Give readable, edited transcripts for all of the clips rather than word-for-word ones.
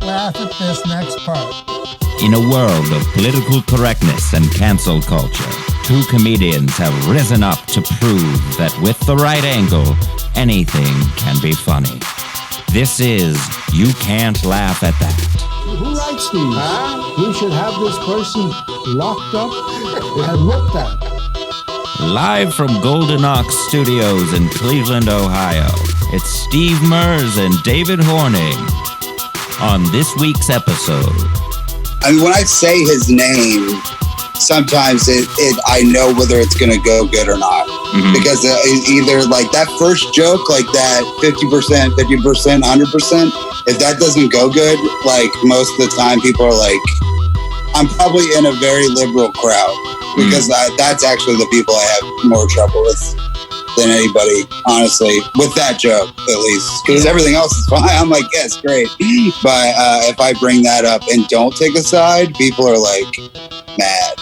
laugh at this next part. In a world of political correctness and cancel culture, two comedians have risen up to prove that with the right angle, anything can be funny. This is You Can't Laugh at That. Who writes these? We should have this person locked up and looked at. Live from Golden Ox Studios in Cleveland, Ohio, it's Steve Mers and David Horning. On this week's episode... I mean, when I say his name, sometimes I know whether it's going to go good or not. Mm-hmm. Because either like that first joke, like that 50%, 50%, 100%, if that doesn't go good, like most of the time people are like, I'm probably in a very liberal crowd. Because that's actually the people I have more trouble with than anybody, honestly, with that joke, at least. Because everything else is fine. I'm like, yeah, it's great. But if I bring that up and don't take a side, people are like mad.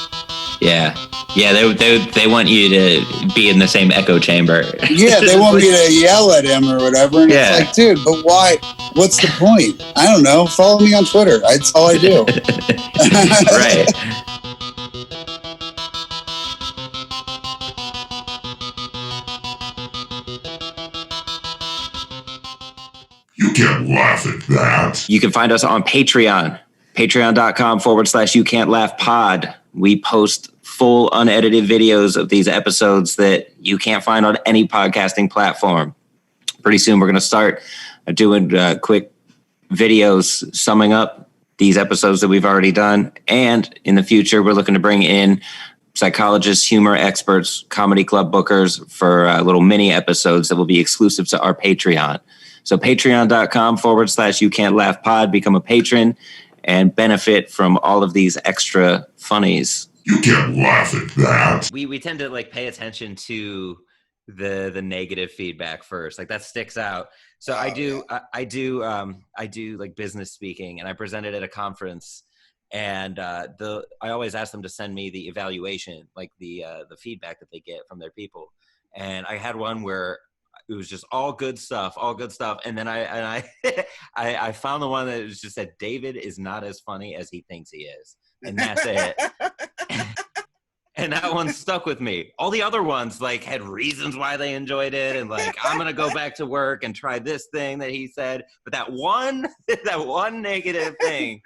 Yeah. Yeah, they want you to be in the same echo chamber. Yeah, they want me to yell at him or whatever. And it's like, dude, but why? What's the point? I don't know. Follow me on Twitter. That's all I do. Right. You can't laugh at that. You can find us on Patreon, patreon.com/You Can't Laugh Pod. We post full unedited videos of these episodes that you can't find on any podcasting platform. Pretty soon we're going to start doing quick videos summing up these episodes that we've already done. And in the future, we're looking to bring in psychologists, humor experts, comedy club bookers for little mini episodes that will be exclusive to our Patreon. So patreon.com/You Can't Laugh Pod, become a patron and benefit from all of these extra funnies. You can't laugh at that. We tend to like pay attention to the negative feedback first. Like that sticks out. So I do like business speaking, and I presented at a conference, and I always ask them to send me the evaluation, like the feedback that they get from their people. And I had one where it was just all good stuff. And then I found the one that was just said, David is not as funny as he thinks he is. And that's it. And that one stuck with me. All the other ones like had reasons why they enjoyed it. And like, I'm going to go back to work and try this thing that he said. But that one negative thing,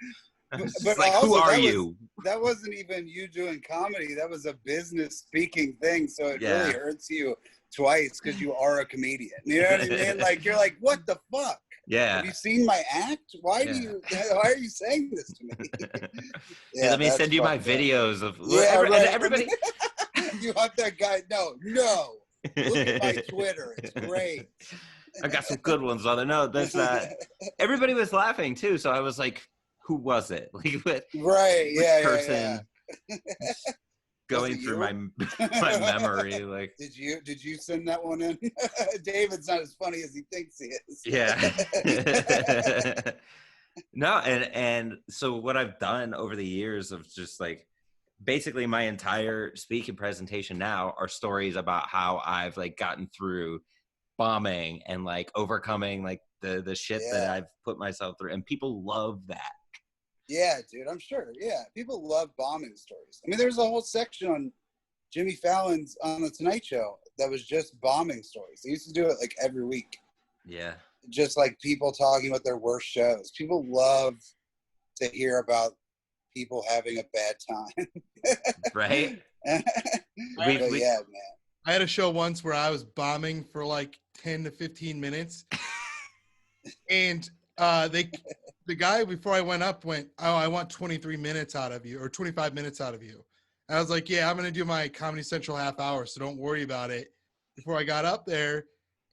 I was just like, who are you? That wasn't even you doing comedy. That was a business speaking thing. So it really hurts you twice because you are a comedian. You know what I mean? Like you're like, what the fuck? Yeah. Have you seen my act? Why are you saying this to me? Let me send you my videos of everybody. You want that guy? No. Look at my Twitter. It's great. I got some good ones on it. No, that's everybody was laughing too. So I was like, who was it? Like person going through my memory. Like, did you send that one in? David's not as funny as he thinks he is. Yeah. No, and so what I've done over the years of just like basically my entire speaking presentation now are stories about how I've like gotten through bombing and like overcoming like the shit that I've put myself through, and people love that. Yeah, dude, I'm sure. Yeah, people love bombing stories. I mean, there's a whole section on Jimmy Fallon's on the Tonight Show that was just bombing stories. They used to do it like every week. Yeah. Just like people talking about their worst shows. People love to hear about people having a bad time. Right? Yeah, man. I had a show once where I was bombing for like 10 to 15 minutes. And the guy before I went up went, oh, I want 23 minutes out of you or 25 minutes out of you. And I was like, yeah, I'm going to do my Comedy Central half hour, so don't worry about it. Before I got up there.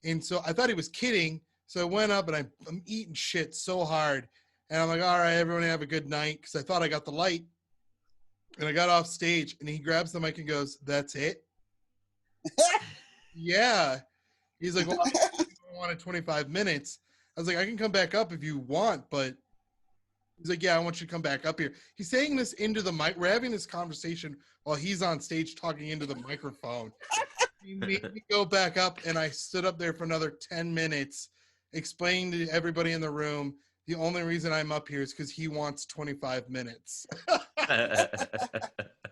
And so I thought he was kidding. So I went up and I'm eating shit so hard. And I'm like, all right, everyone have a good night. Because I thought I got the light. And I got off stage and he grabs the mic and goes, that's it? Yeah. He's like, well, I wanted 25 minutes. I was like, I can come back up if you want, but he's like, yeah, I want you to come back up here. He's saying this into the mic. We're having this conversation while he's on stage talking into the microphone. He made me go back up, and I stood up there for another 10 minutes explaining to everybody in the room The only reason I'm up here is because he wants 25 minutes.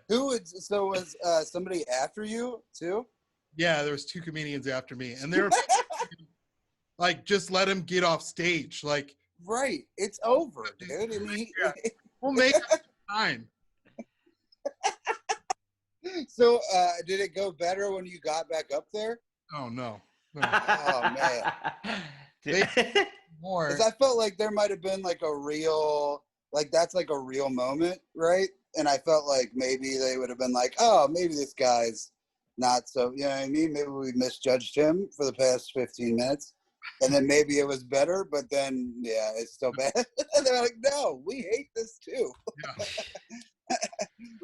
So was somebody after you too? Yeah, there was 2 comedians after me, and they're like, just let him get off stage. Like, right, it's over, dude. And we'll make time. So, did it go better when you got back up there? Oh no. Oh man. More. Because I felt like there might have been like a real, like that's like a real moment, right? And I felt like maybe they would have been like, oh, maybe this guy's not so, you know what I mean? Maybe we misjudged him for the past 15 minutes. And then maybe it was better, but then, yeah, it's still bad. They're like, no, we hate this too. Yeah.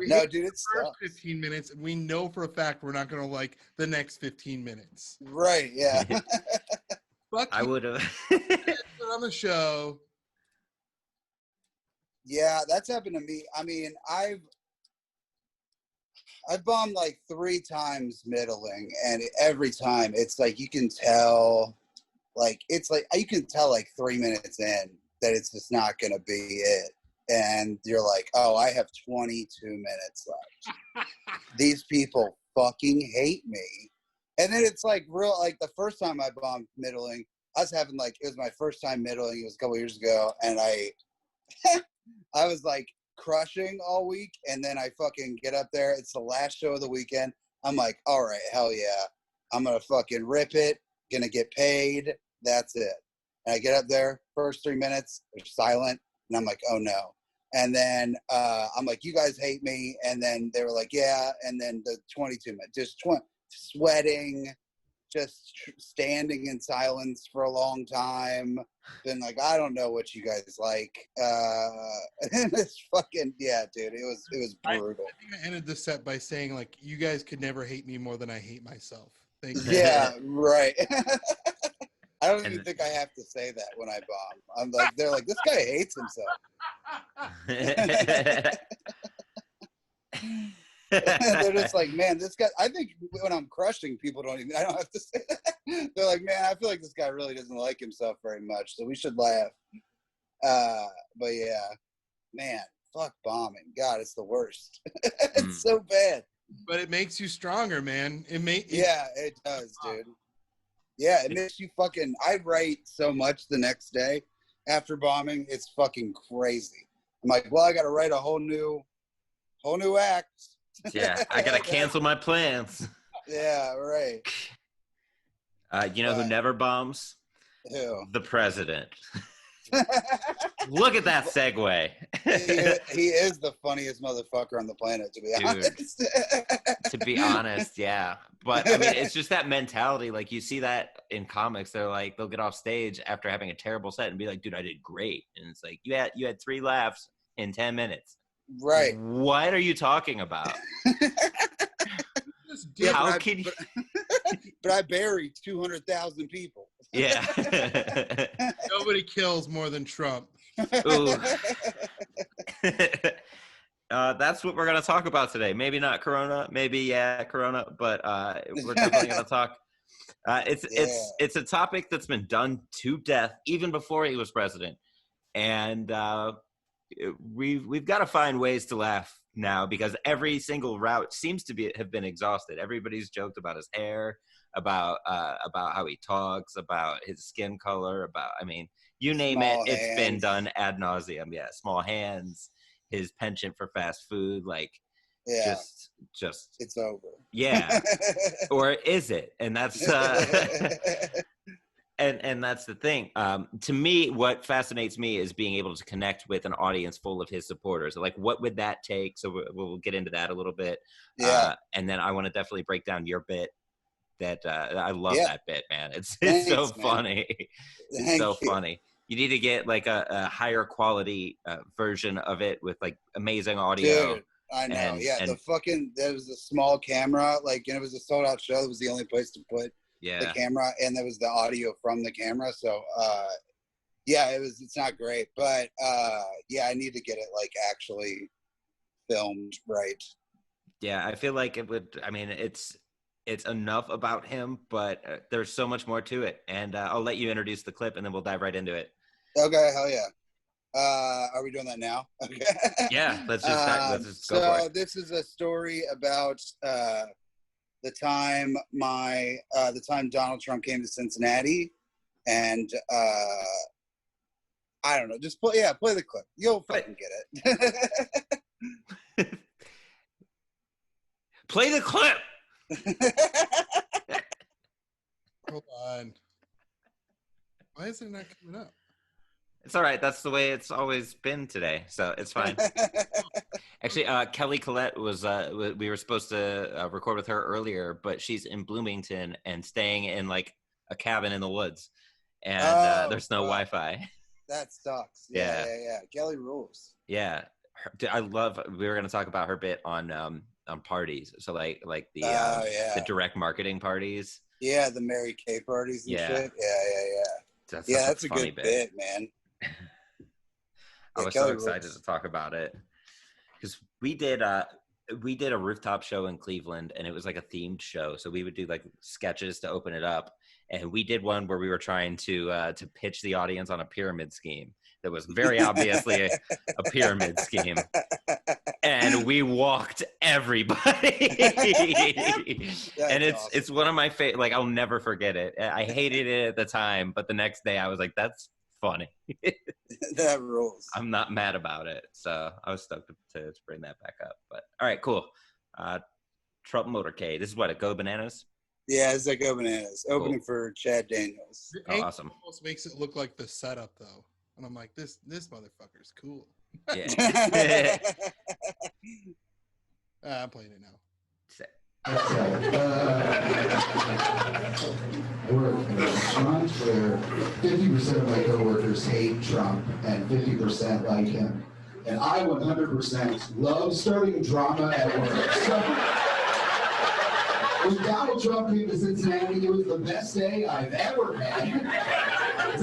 No, dude, it's the first 15 minutes, and we know for a fact we're not going to like the next 15 minutes. Right, yeah. Fuck I you. would have. On the show. Yeah, that's happened to me. I mean, I've bombed like 3 times middling, and every time it's like you can tell, like it's like you can tell like 3 minutes in that it's just not gonna be it, and you're like, oh, I have 22 minutes left. These people fucking hate me, and then it's like real. Like the first time I bombed middling, I was having like it was my first time middling. It was a couple years ago, and I was like crushing all week, and then I fucking get up there. It's the last show of the weekend. I'm like, all right, hell yeah, I'm gonna fucking rip it. Gonna get paid. That's it. And I get up there, first 3 minutes, they're silent, and I'm like, oh no. And then I'm like, you guys hate me. And then they were like, yeah. And then the 22 minutes, just sweating, just standing in silence for a long time. Been like, I don't know what you guys like. And it's fucking, yeah, dude, it was brutal. I think I ended the set by saying, like, you guys could never hate me more than I hate myself. Thank you. Yeah, right. I don't even think I have to say that when I bomb. I'm like, they're like, this guy hates himself. They're just like, man, this guy. I think when I'm crushing, people don't even. I don't have to say that. They're like, man, I feel like this guy really doesn't like himself very much, so we should laugh. But yeah, man, fuck bombing. God, it's the worst. It's so bad. But it makes you stronger, man. Yeah, it does, dude. Yeah, it makes you fucking. I write so much the next day after bombing. It's fucking crazy. I'm like, well, I got to write a whole new act. Yeah, I gotta cancel my plans. Yeah, right. You know who never bombs? Who? The president. Look at that segue. he is the funniest motherfucker on the planet, to be honest. To be honest, yeah. But I mean, it's just that mentality. Like you see that in comics. They're like, they'll get off stage after having a terrible set and be like, dude, I did great. And it's like, you had 3 laughs in 10 minutes. Right. What are you talking about? Yeah, but I buried 200,000 people. Yeah. Nobody kills more than Trump. Ooh. That's what we're going to talk about today. Maybe not Corona, maybe Corona, but we're definitely going to talk. It's a topic that's been done to death even before he was president, and we've got to find ways to laugh now because every single route seems to have been exhausted. Everybody's joked about his hair, about how he talks, about his skin color, I mean, you name small it, it's hands. been done ad nauseum. Yeah, small hands, his penchant for fast food, like just it's over. Yeah. Or is it? And that's and that's the thing. To me, what fascinates me is being able to connect with an audience full of his supporters. Like, what would that take? So we'll get into that a little bit. Yeah. And then I want to definitely break down your bit. That I love that bit, man. It's Thanks, so man. funny. It's so funny. You need to get like a higher quality version of it with like amazing audio. Dude, I know. And there was a small camera, like, and it was a sold out show. It was the only place to put the camera, and there was the audio from the camera. So, it's not great, but I need to get it like actually filmed right. Yeah, I feel like it would. I mean, it's enough about him, but there's so much more to it. And I'll let you introduce the clip, and then we'll dive right into it. Okay, hell yeah. Are we doing that now? Okay. Yeah, let's just go for So it. this is a story about the time Donald Trump came to Cincinnati, and I don't know. Just play the clip. You'll fucking get it. Play the clip. Hold on. Why is it not coming up? It's all right. That's the way it's always been today, so it's fine. Actually, Kelly Collette was. We were supposed to record with her earlier, but she's in Bloomington and staying in like a cabin in the woods, and there's no Wi-Fi. That sucks. Yeah. Kelly rules. Yeah, I love. We were going to talk about her bit on parties. So like the the direct marketing parties. Yeah, the Mary Kay parties and shit. Yeah. That's a good bit, man. I was so excited to talk about it because we did a rooftop show in Cleveland, and it was like a themed show. So we would do like sketches to open it up, and we did one where we were trying to pitch the audience on a pyramid scheme that was very obviously a pyramid scheme, and we walked everybody. And it's one of my favorite. Like, I'll never forget it. I hated it at the time, but the next day I was like, that's funny. That rules. I'm not mad about it, so I was stoked to bring that back up. But all right, cool. Trump motorcade. This is what, a Go Bananas? Yeah, it's a Go Bananas. Opening for Chad Daniels. Awesome. Almost makes it look like the setup though, and I'm like, this motherfucker's cool. Yeah. I'm playing it now. I work in a restaurant where 50% of my coworkers hate Trump and 50% like him. And I 100% love starting drama at work. So, when Donald Trump came to Cincinnati, it was the best day I've ever had.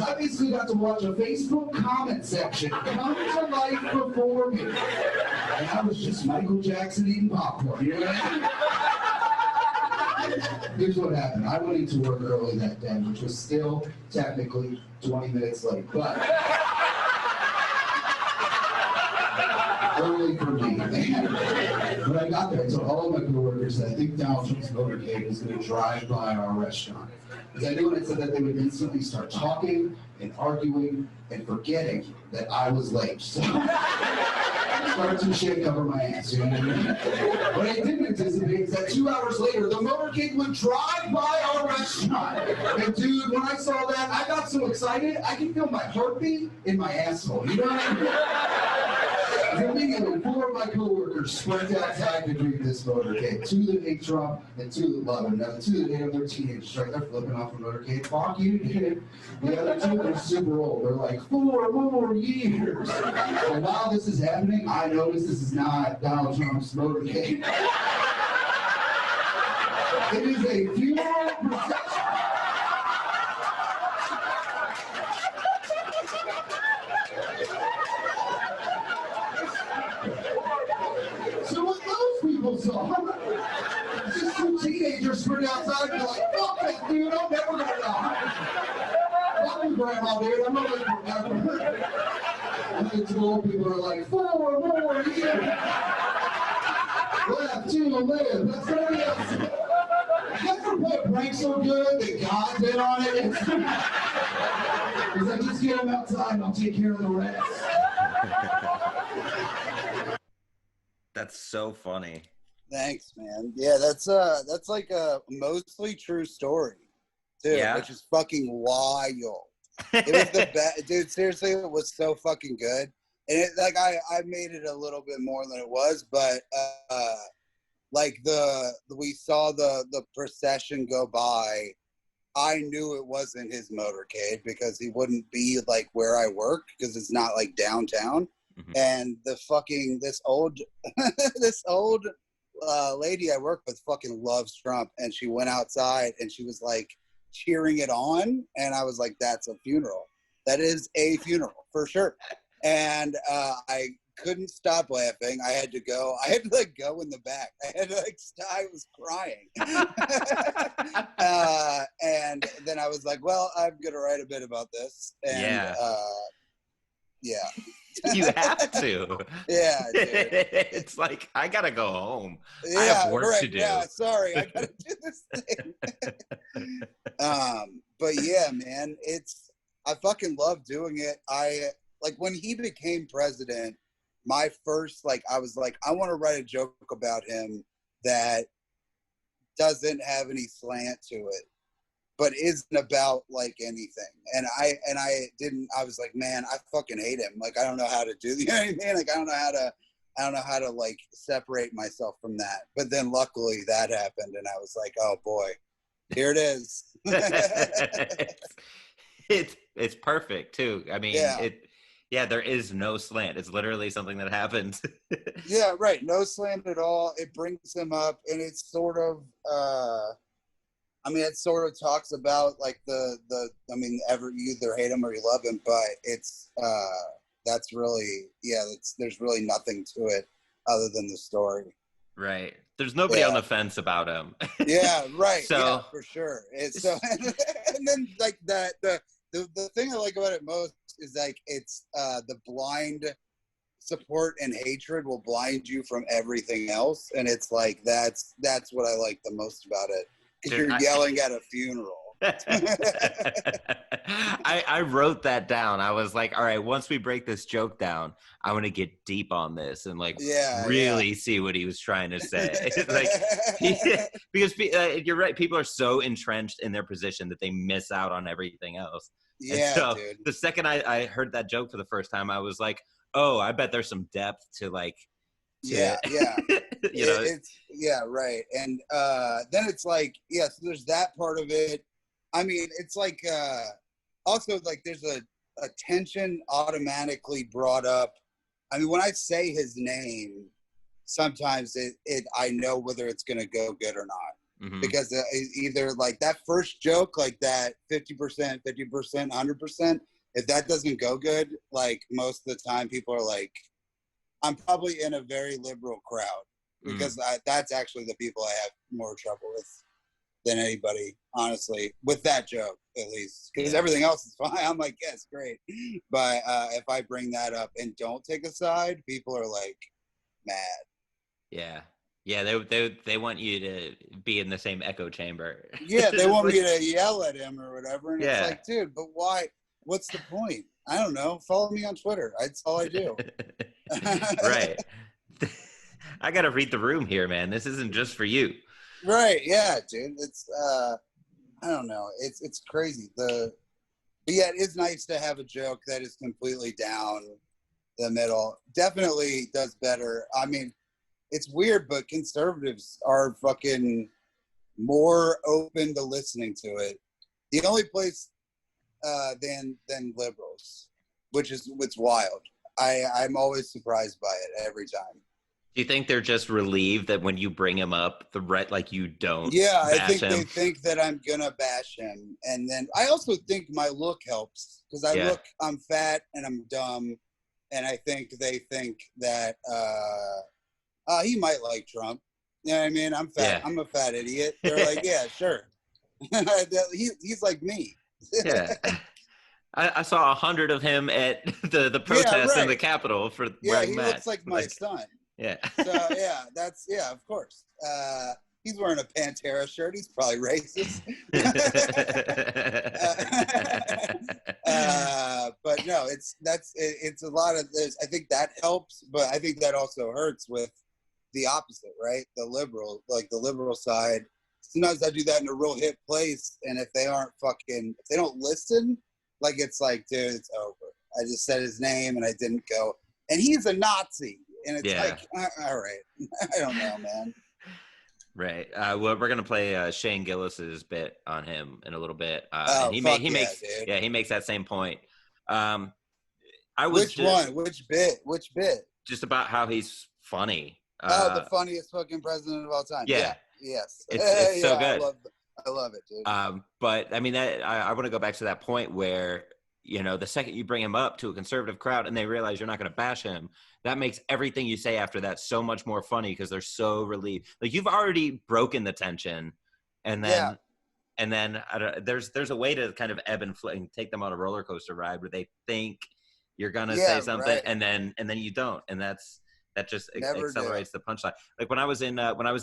I basically got to watch a Facebook comment section come to life before me. And I was just Michael Jackson eating popcorn, you know what I mean? Here's what happened. I went into work early that day, which was still technically 20 minutes late, but early for me. When I got there, I told all of my coworkers that I think Donald Trump's motorcade was going to drive by our restaurant. Because I knew when I said that, they would instantly start talking and arguing and forgetting that I was late. So start some shit, cover my ass. You know what I mean? What I didn't anticipate is that 2 hours later, the motorcade would drive by our restaurant. And dude, when I saw that, I got so excited, I could feel my heartbeat in my asshole. You know what I mean? Immediately, 4 of my coworkers sprint outside to greet this motorcade. 2 that hate Trump and 2 that love him. Now, the 2 that hate him, they're teenagers, right? They're flipping off the motorcade. Fuck you, kid. The other 2 are super old. They're like, 4 more years. And while this is happening, I notice this is not Donald Trump's motorcade. It is a funeral procession. So what those people saw, just 2 teenagers sprint outside and be like, fuck that dude, I'm never gonna die. Fuck you, grandma, dude, I'm not living forever. And the 2 old people are like, 4 more years. Left to live. That's what it is. You ever play a prank so good that God's in on it? He's like, just get him outside and I'll take care of the rest. That's so funny. Thanks, man. Yeah, that's like a mostly true story, too, which is fucking wild. It was the best, dude. Seriously, it was so fucking good, and it, like I made it a little bit more than it was, but like we saw the procession go by. I knew it wasn't his motorcade because he wouldn't be like where I work because it's not like downtown. Mm-hmm. And this old lady I work with fucking loves Trump, and she went outside and she was like cheering it on, and I was like, that's a funeral. That is a funeral for sure. And I couldn't stop laughing. I had to go like go in the back. I had to like stop. I was crying. And then I was like, well, I'm gonna write a bit about this. And yeah. You have to. Yeah, dude. It's like, I gotta go home. Yeah, I have work right, to do. Yeah, sorry, I gotta do this thing. But yeah, man, I fucking love doing it. Like when he became president, my first, like, I was like, I want to write a joke about him that doesn't have any slant to it, but isn't about like anything. And I was like, man, I fucking hate him. Like, I don't know how to do, you know what I mean? Like, I don't know how to like separate myself from that. But then luckily that happened, and I was like, oh boy, here it is. It's perfect too. I mean, there is no slant. It's literally something that happens. Yeah, right. No slant at all. It brings him up, and it's sort of it sort of talks about like you either hate him or you love him, but it's that's really, there's really nothing to it other than the story. Right. There's nobody on the fence about him. Yeah, right. So yeah, for sure. It's so and then like the thing I like about it most is like it's the blind support and hatred will blind you from everything else, and it's like that's what I like the most about it, because you're yelling at a funeral. I wrote that down. I was like, all right, once we break this joke down, I want to get deep on this and like really see what he was trying to say. Like, because you're right, people are so entrenched in their position that they miss out on everything else. Yeah, so dude. The second I heard that joke for the first time, I was like, oh, I bet there's some depth to like. Yeah. It's right. And then it's like, so there's that part of it. I mean, it's like also like there's a tension automatically brought up. I mean, when I say his name, sometimes I know whether it's gonna go good or not. Mm-hmm. Because either like that first joke, like that 50%, 100%, if that doesn't go good, like most of the time people are like, I'm probably in a very liberal crowd, because that's actually the people I have more trouble with than anybody, honestly, with that joke, at least. Because everything else is fine. I'm like, yes, great. But if I bring that up and don't take a side, people are like mad. Yeah. Yeah, they want you to be in the same echo chamber. Yeah, they want me to yell at him or whatever. And it's like, dude, but why? What's the point? I don't know. Follow me on Twitter. That's all I do. Right. I got to read the room here, man. This isn't just for you. Right. Yeah, dude. It's I don't know. It's crazy. But yeah, it is nice to have a joke that is completely down the middle. Definitely does better. I mean, it's weird, but conservatives are fucking more open to listening to it. The only place than liberals, which is wild. I'm always surprised by it every time. Do you think they're just relieved that when you bring him up, like you don't? Yeah, bash I think him? they think that I'm gonna bash him, and then I also think my look helps, because I'm fat and I'm dumb, and I think they think that he might like Trump. You know what I mean? I'm fat. Yeah. I'm a fat idiot. They're like, yeah, sure. He's like me. Yeah. I saw 100 of him at the protests in the Capitol for wearing he looks like my son. Yeah. So of course. He's wearing a Pantera shirt. He's probably racist. But no, it's a lot of this. I think that helps, but I think that also hurts with the opposite, right? The liberal side. Sometimes I do that in a real hit place, and if they don't listen, like, it's like, dude, it's over. I just said his name and I didn't go, and he's a Nazi, and it's like, all right, I don't know, man. Right. Well, we're gonna play Shane Gillis's bit on him in a little bit. And he makes that same point. Which bit? Just about how he's funny. The funniest fucking president of all time. Yeah. Yes. It's so good. I love it, dude. But I mean, I want to go back to that point where, you know, the second you bring him up to a conservative crowd and they realize you're not going to bash him, that makes everything you say after that so much more funny, because they're so relieved. Like, you've already broken the tension, and then there's a way to kind of ebb and flow and take them on a roller coaster ride where they think You're gonna Yeah, say something, right. and then you don't, and that just Never accelerates the punchline. Like when I was in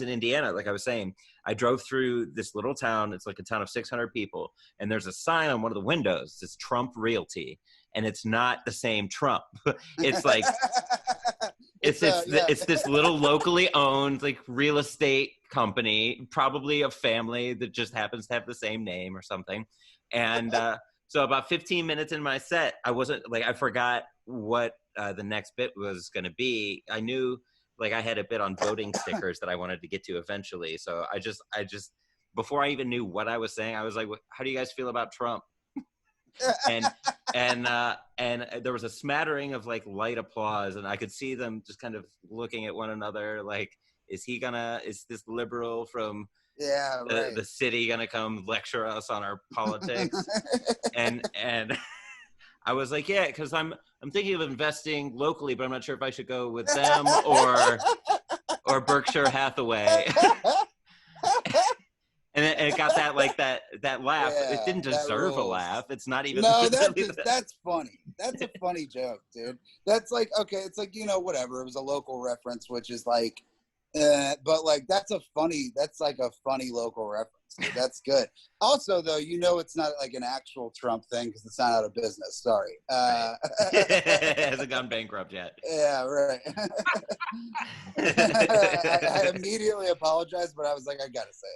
Indiana, like I was saying, I drove through this little town. It's like a town of 600 people, and there's a sign on one of the windows. It's Trump Realty, and it's not the same Trump. It's like it's this little locally owned like real estate company, probably a family that just happens to have the same name or something. And so about 15 minutes in my set, I forgot what the next bit was going to be. I knew like I had a bit on voting stickers that I wanted to get to eventually. So I just before I even knew what I was saying, I was like, how do you guys feel about Trump? and there was a smattering of like light applause, and I could see them just kind of looking at one another like, is this liberal from the city gonna come lecture us on our politics? and I was like, yeah, because I'm thinking of investing locally, but I'm not sure if I should go with them or Berkshire Hathaway. And it got that laugh. Yeah, it didn't deserve a laugh. It's not even. No, that's funny. That's a funny joke, dude. That's like, okay, it's like, whatever. It was a local reference, which is like, but like that's like a funny local reference. Dude. That's good. Also, though, it's not like an actual Trump thing because it's not out of business. Sorry. It hasn't gone bankrupt yet. Yeah, right. I immediately apologized, but I was like, I gotta say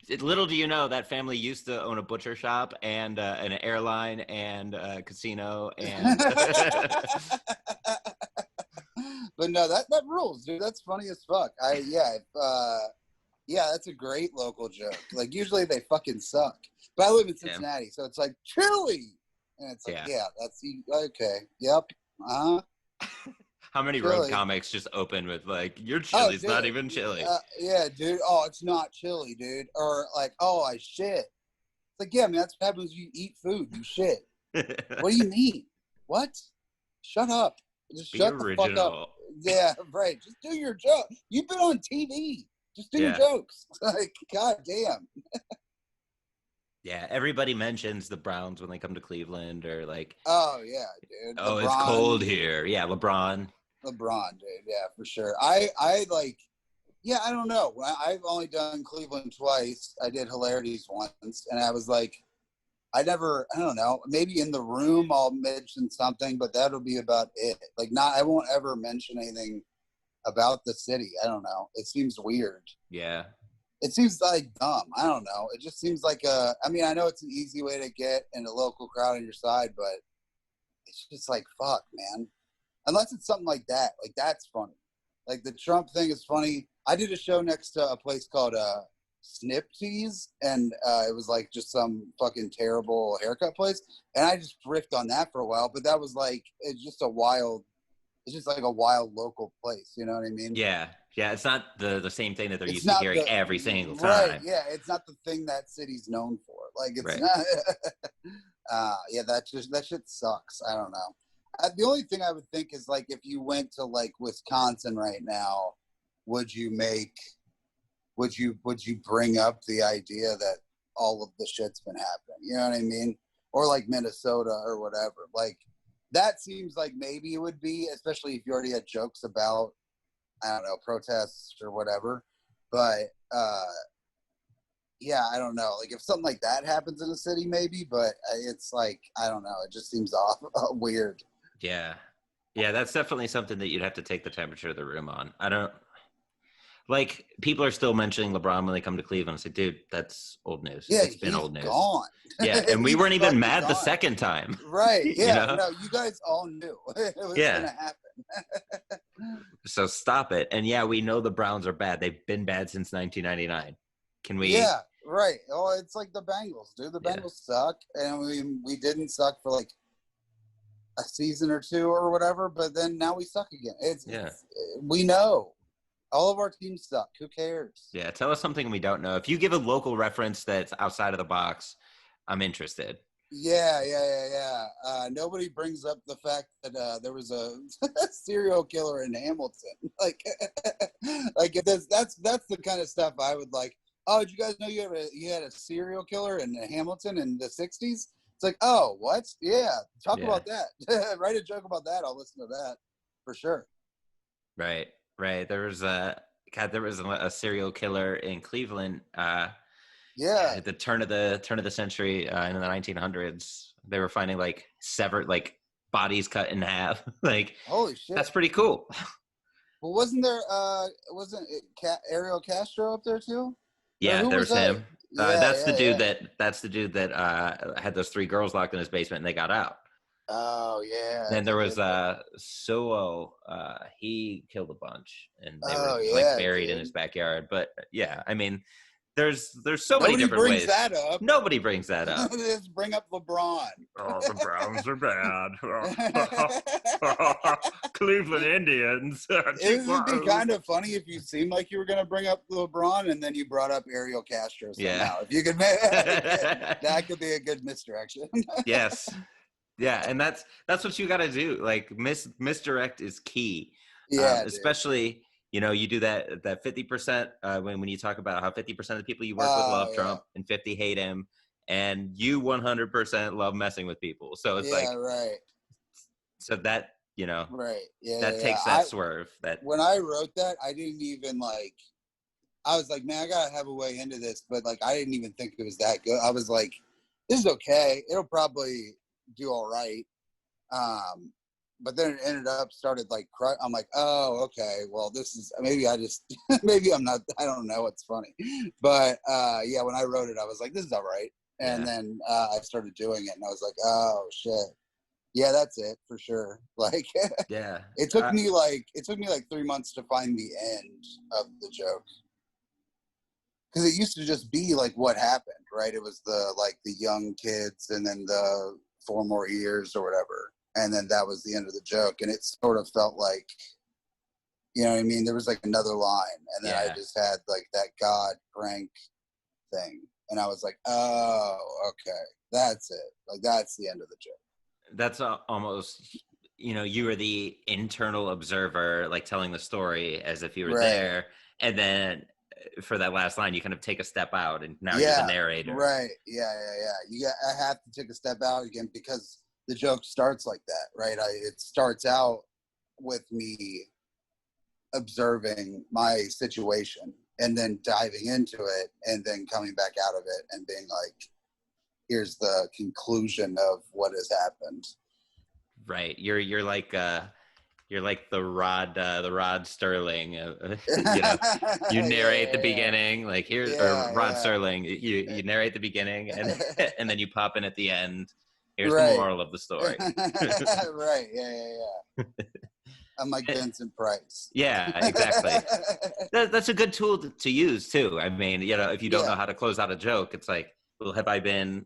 it. Little do you know, that family used to own a butcher shop and an airline and a casino and. But no, that rules, dude. That's funny as fuck. Yeah, that's a great local joke. Like usually they fucking suck. But I live in Cincinnati, so it's like chili, and it's like, that's okay. Yep. How many road comics just open with like, your chili's not even chili? Yeah, dude. Oh, it's not chili, dude. Or like, oh, I shit. It's like, yeah, man, that's what happens when you eat food. You shit. What do you mean? What? Shut up. Just shut the fuck up. Yeah, right. Just do your joke. You've been on TV. Just do your jokes. Like, god damn. Yeah, everybody mentions the Browns when they come to Cleveland, or like, oh yeah, dude. Oh, LeBron, it's cold here. Yeah, LeBron, dude. Yeah, for sure. I like. Yeah, I don't know. I've only done Cleveland twice. I did Hilarities once, and I was like, I don't know. Maybe in the room I'll mention something, but that'll be about it. Like, I won't ever mention anything about the city. I don't know. It seems weird. Yeah. It seems like dumb. I don't know. It just seems like I know it's an easy way to get in a local crowd on your side, but it's just like, fuck, man. Unless it's something like that. Like, that's funny. Like, the Trump thing is funny. I did a show next to a place called Snip Tees, and it was like just some fucking terrible haircut place. And I just riffed on that for a while, but that was like, it's just like a wild local place. You know what I mean? Yeah. Yeah, it's not the same thing that they're used to hearing every single time. Right, yeah, it's not the thing that city's known for. Like, it's right. Not. Yeah, that shit sucks. I don't know. The only thing I would think is, like, if you went to, like, Wisconsin right now, would you bring up the idea that all of the shit's been happening? You know what I mean? Or, like, Minnesota or whatever. Like, that seems like maybe it would be, especially if you already had jokes about, I don't know, protests or whatever. But, yeah, I don't know. Like, if something like that happens in a city, maybe, but it's like, I don't know. It just seems weird. Yeah. Yeah, that's definitely something that you'd have to take the temperature of the room on. I don't, like, people are still mentioning LeBron when they come to Cleveland. I say, dude, that's old news. Yeah, it's been old news. Gone. Yeah, and we weren't even mad the second time. Right, yeah. You know? No, you guys all knew it was going to happen. So stop it. And yeah, we know the Browns are bad. They've been bad since 1999. Can we? Yeah, right. Oh, it's like the Bengals, dude. The Bengals suck. And we didn't suck for like a season or two or whatever, but then now we suck again. It's we know. All of our teams suck. Who cares? Yeah, tell us something we don't know. If you give a local reference that's outside of the box, I'm interested. Yeah. Nobody brings up the fact that there was a serial killer in Hamilton. Like that's the kind of stuff I would like. Oh, did you guys know you had a serial killer in Hamilton in the 60s? It's It's like, oh, what? Yeah, talk Yeah. about that. Write a joke about that. I'll listen to that for sure. Right. There was a serial killer in Cleveland. Yeah. At the turn of the century, in the 1900s, they were finding like severed, like bodies cut in half. Like, Holy shit. that's pretty cool. Well, wasn't Ariel Castro up there too? Yeah, Who there was that? him. Yeah, That's the dude yeah. that's the dude that had those 3 girls locked in his basement and they got out. Oh yeah. Then there was Sowell. He killed a bunch, and they were Oh like yeah, buried in dude. his backyard. But yeah, I mean, there's so many Nobody different brings ways. that up. Nobody brings that up. Just bring up LeBron. Oh, the Browns are bad. Cleveland Indians. It would be kind of funny if you seemed like you were going to bring up LeBron and then you brought up Ariel Castro somehow. Yeah. If you could, that could be a good misdirection. Yes. Yeah, and that's what you got to do. Like misdirect is key. Yeah, especially you do that 50% when you talk about how 50% of the people you work with love Trump and 50 hate him, and you 100% love messing with people. So it's right. So that right. Yeah, that takes that swerve. That when I wrote that, I didn't even I was like, man, I gotta have a way into this, but like I didn't even think it was that good. I was like, this is okay. It'll probably do all right. But then it started like, I'm like, oh, okay, well, this is, maybe maybe I'm not, I don't know what's funny. But yeah, when I wrote it, I was like, this is all right. And then I started doing it and I was like, oh shit. Yeah, that's it for sure. Like, yeah, it took me like 3 months to find the end of the joke. Cause it used to just be like what happened, right? It was the young kids and then the 4 more years or whatever. And then that was the end of the joke. And it sort of felt like, you know what I mean? There was like another line. And then I just had like that God prank thing. And I was like, oh, okay, that's it. Like, that's the end of the joke. That's almost, you were the internal observer, like telling the story as if you were there. And then for that last line, you kind of take a step out and now you're the narrator. Right. Yeah. I have to take a step out again because the joke starts like that, right? It starts out with me observing my situation and then diving into it and then coming back out of it and being like, here's the conclusion of what has happened. Right. You're like the Rod Sterling. You narrate the beginning, like or Rod Sterling. You narrate the beginning and then you pop in at the end. Here's the moral of the story. Right. Yeah. I'm like Vincent Price. Yeah, exactly. That's a good tool to use too. I mean, if you don't know how to close out a joke, it's like, well, have I been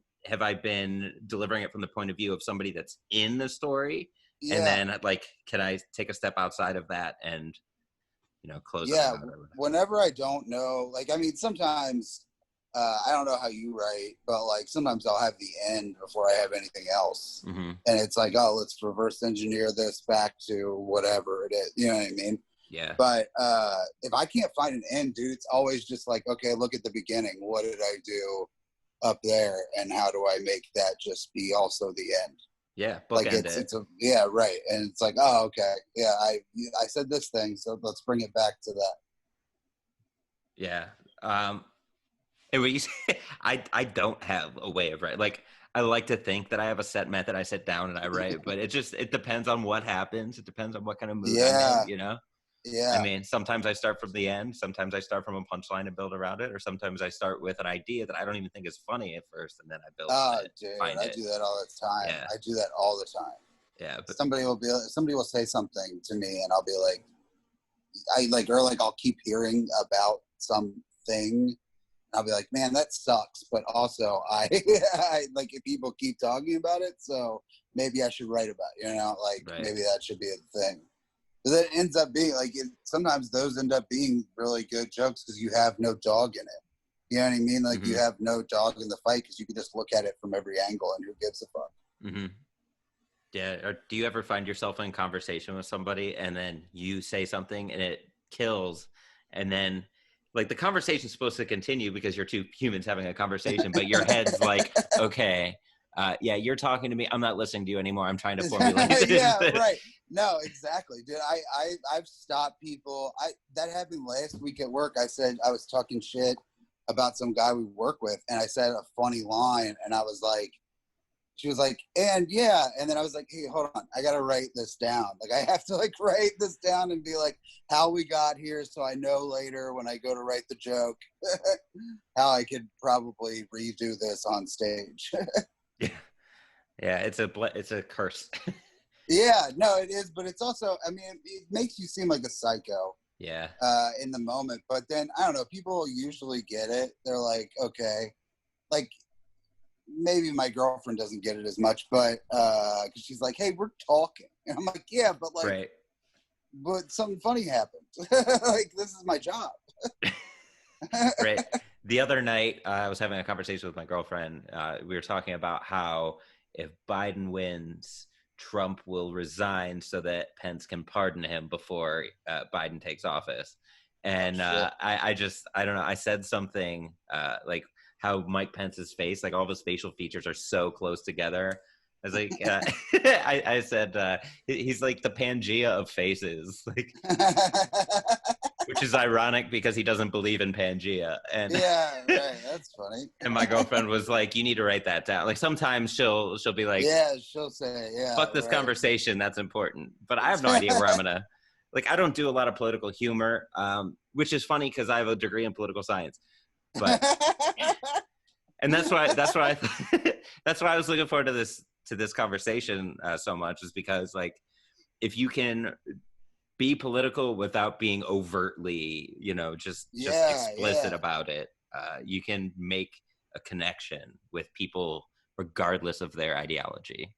delivering it from the point of view of somebody that's in the story? Yeah. And then like, can I take a step outside of that and, close it out? Whenever I don't know, like, I mean, sometimes, I don't know how you write, but like sometimes I'll have the end before I have anything else. Mm-hmm. And it's like, oh, let's reverse engineer this back to whatever it is. You know what I mean? Yeah. But if I can't find an end, dude, it's always just like, okay, look at the beginning. What did I do up there? And how do I make that just be also the end? Yeah. Like yeah, right. And it's like, oh, okay. Yeah. I said this thing, so let's bring it back to that. Yeah. And what you say, I don't have a way of writing. Like, I like to think that I have a set method. I sit down and I write, but it depends on what happens. It depends on what kind of mood I'm in, Yeah. I mean, sometimes I start from the end. Sometimes I start from a punchline and build around it. Or sometimes I start with an idea that I don't even think is funny at first. And then I build it. Dude, I do that all the time. Yeah. I do that all the time. Yeah. But somebody will say something to me and I'll be like, I'll keep hearing about something. I'll be like, man, that sucks. But also I like if people keep talking about it. So maybe I should write about it, maybe that should be a thing. But then it ends up being like, sometimes those end up being really good jokes because you have no dog in it. You know what I mean? Like you have no dog in the fight because you can just look at it from every angle and who gives a fuck. Mm-hmm. Yeah. Or do you ever find yourself in conversation with somebody and then you say something and it kills and then like the conversation's supposed to continue because you're two humans having a conversation, but your head's like, okay, yeah, you're talking to me. I'm not listening to you anymore. I'm trying to formulate this. Yeah, right. No, exactly, dude. I've stopped people. That happened last week at work. I said I was talking shit about some guy we work with, and I said a funny line, and I was like, she was like, and yeah, and then I was like, hey, hold on, I gotta write this down. Like, I have to like write this down and be like, how we got here, so I know later when I go to write the joke, how I could probably redo this on stage. Yeah, it's a curse. Yeah, no, it is, but it's also, I mean, it makes you seem like a psycho. Yeah. In the moment, but then I don't know. People usually get it. They're like, okay, like maybe my girlfriend doesn't get it as much, but because she's like, hey, we're talking, and I'm like, yeah, but like, Right. but something funny happened. Like, this is my job. Right. The other night, I was having a conversation with my girlfriend. We were talking about how if Biden wins, Trump will resign so that Pence can pardon him before Biden takes office. And I don't know. I said something like how Mike Pence's face, like all of his facial features are so close together. I was like, I said, he's like the Pangea of faces, like, which is ironic because he doesn't believe in Pangea. And yeah, right. That's funny. And my girlfriend was like, you need to write that down. Like sometimes she'll be like, yeah, she'll say, yeah, fuck this right. conversation. That's important. But I have no idea where I'm going to, like, I don't do a lot of political humor, which is funny because I have a degree in political science. But, and that's why I was looking forward to this conversation so much, is because like, if you can be political without being overtly, just explicit about it, you can make a connection with people regardless of their ideology.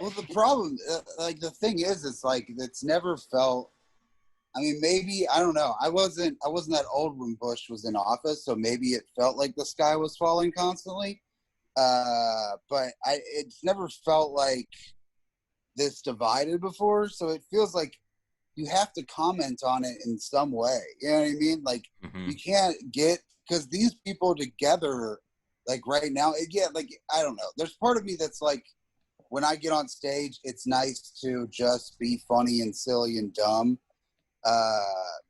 Well, the problem, like the thing is, it's like it's never felt. I mean, maybe I don't know. I wasn't that old when Bush was in office, so maybe it felt like the sky was falling constantly. But it's never felt like this divided before. So it feels like you have to comment on it in some way. You know what I mean? Like you can't get, because these people together, like right now, like I don't know. There's part of me that's like, when I get on stage, it's nice to just be funny and silly and dumb,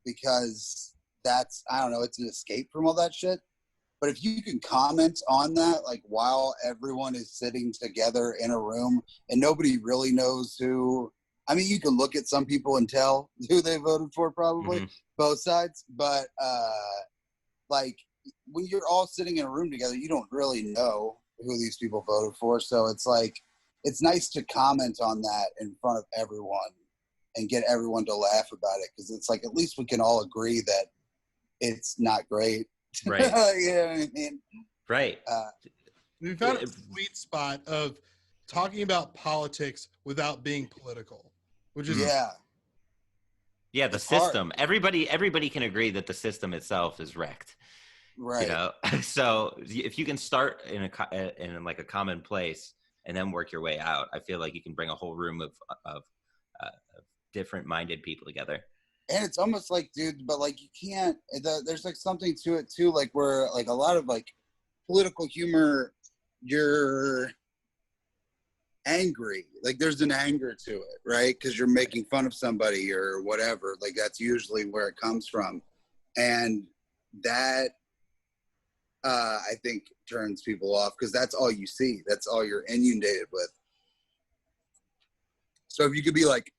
because that's, I don't know, it's an escape from all that shit. But if you can comment on that, like while everyone is sitting together in a room and nobody really knows who, I mean, you can look at some people and tell who they voted for, probably both sides. But like when you're all sitting in a room together, you don't really know who these people voted for. So it's like, it's nice to comment on that in front of everyone and get everyone to laugh about it. Cause it's like, at least we can all agree that it's not great. Right. You know what I mean? Right. We found a sweet spot of talking about politics without being political, which is yeah, the system. Hard. Everybody can agree that the system itself is wrecked. Right. So if you can start in like a common place and then work your way out, I feel like you can bring a whole room of different minded people together. And it's almost like, dude, but like you can't, there's like something to it too, like where like a lot of like political humor, you're angry, like there's an anger to it, right? Because you're making fun of somebody or whatever, like that's usually where it comes from. And that, I think turns people off because that's all you see. That's all you're inundated with. So if you could be like,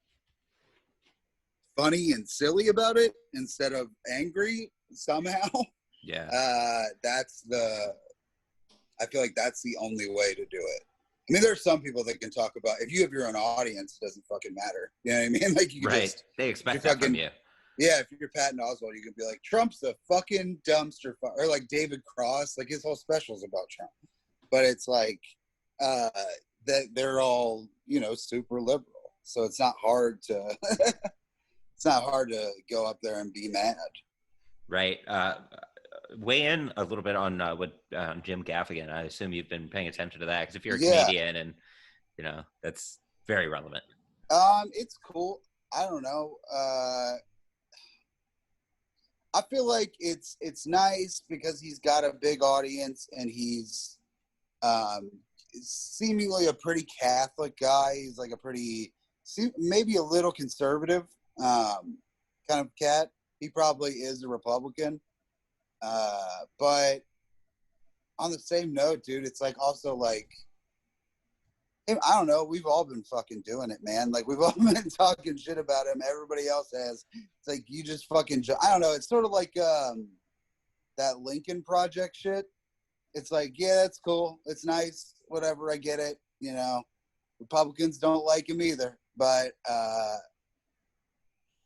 funny and silly about it instead of angry somehow. Yeah. I feel like that's the only way to do it. I mean, there's some people that can talk about, if you have your own audience, it doesn't fucking matter. You know what I mean? Like you can right. They expect that from you. Yeah. If you're Patton Oswalt, you can be like, Trump's a fucking dumpster fire. Or like David Cross, like his whole special's about Trump. But it's like, that they're all, super liberal. So it's not hard to, it's not hard to go up there and be mad. Right. Weigh in a little bit on what Jim Gaffigan. I assume you've been paying attention to that because if you're a Canadian and that's very relevant. It's cool. I don't know. I feel like it's nice because he's got a big audience and he's seemingly a pretty Catholic guy. He's like a pretty, maybe a little conservative kind of cat. He probably is a Republican. But on the same note, dude, it's like also like, I don't know. We've all been fucking doing it, man. Like, we've all been talking shit about him. Everybody else has. It's like, you just fucking, I don't know. It's sort of like that Lincoln Project shit. It's like, yeah, that's cool. It's nice. Whatever. I get it. You know, Republicans don't like him either. But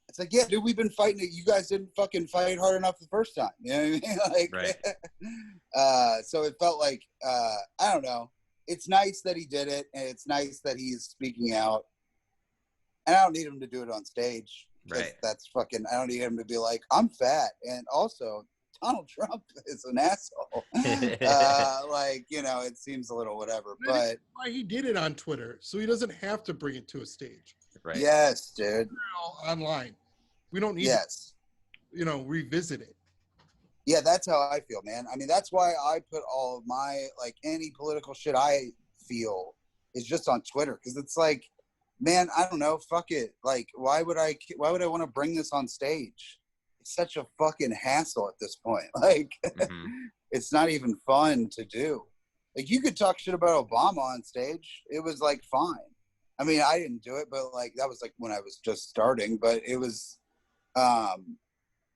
it's like, yeah, dude, we've been fighting it. You guys didn't fucking fight hard enough the first time. You know what I mean? Like, right. So it felt like, I don't know. It's nice that he did it, and it's nice that he's speaking out. And I don't need him to do it on stage. Right. That's fucking, I don't need him to be like, I'm fat. And also, Donald Trump is an asshole. Like, you know, it seems a little whatever. But why he did it on Twitter, so he doesn't have to bring it to a stage. Right. Yes, dude. Online. We don't need to, you know, revisit it. Yeah, that's how I feel, man. I mean, that's why I put all of my, like, any political shit I feel is just on Twitter. Because it's like, man, I don't know, fuck it. Like, why would I want to bring this on stage? It's such a fucking hassle at this point. Like, it's not even fun to do. Like, you could talk shit about Obama on stage. It was, like, fine. I mean, I didn't do it, but, like, that was, like, when I was just starting. But it was,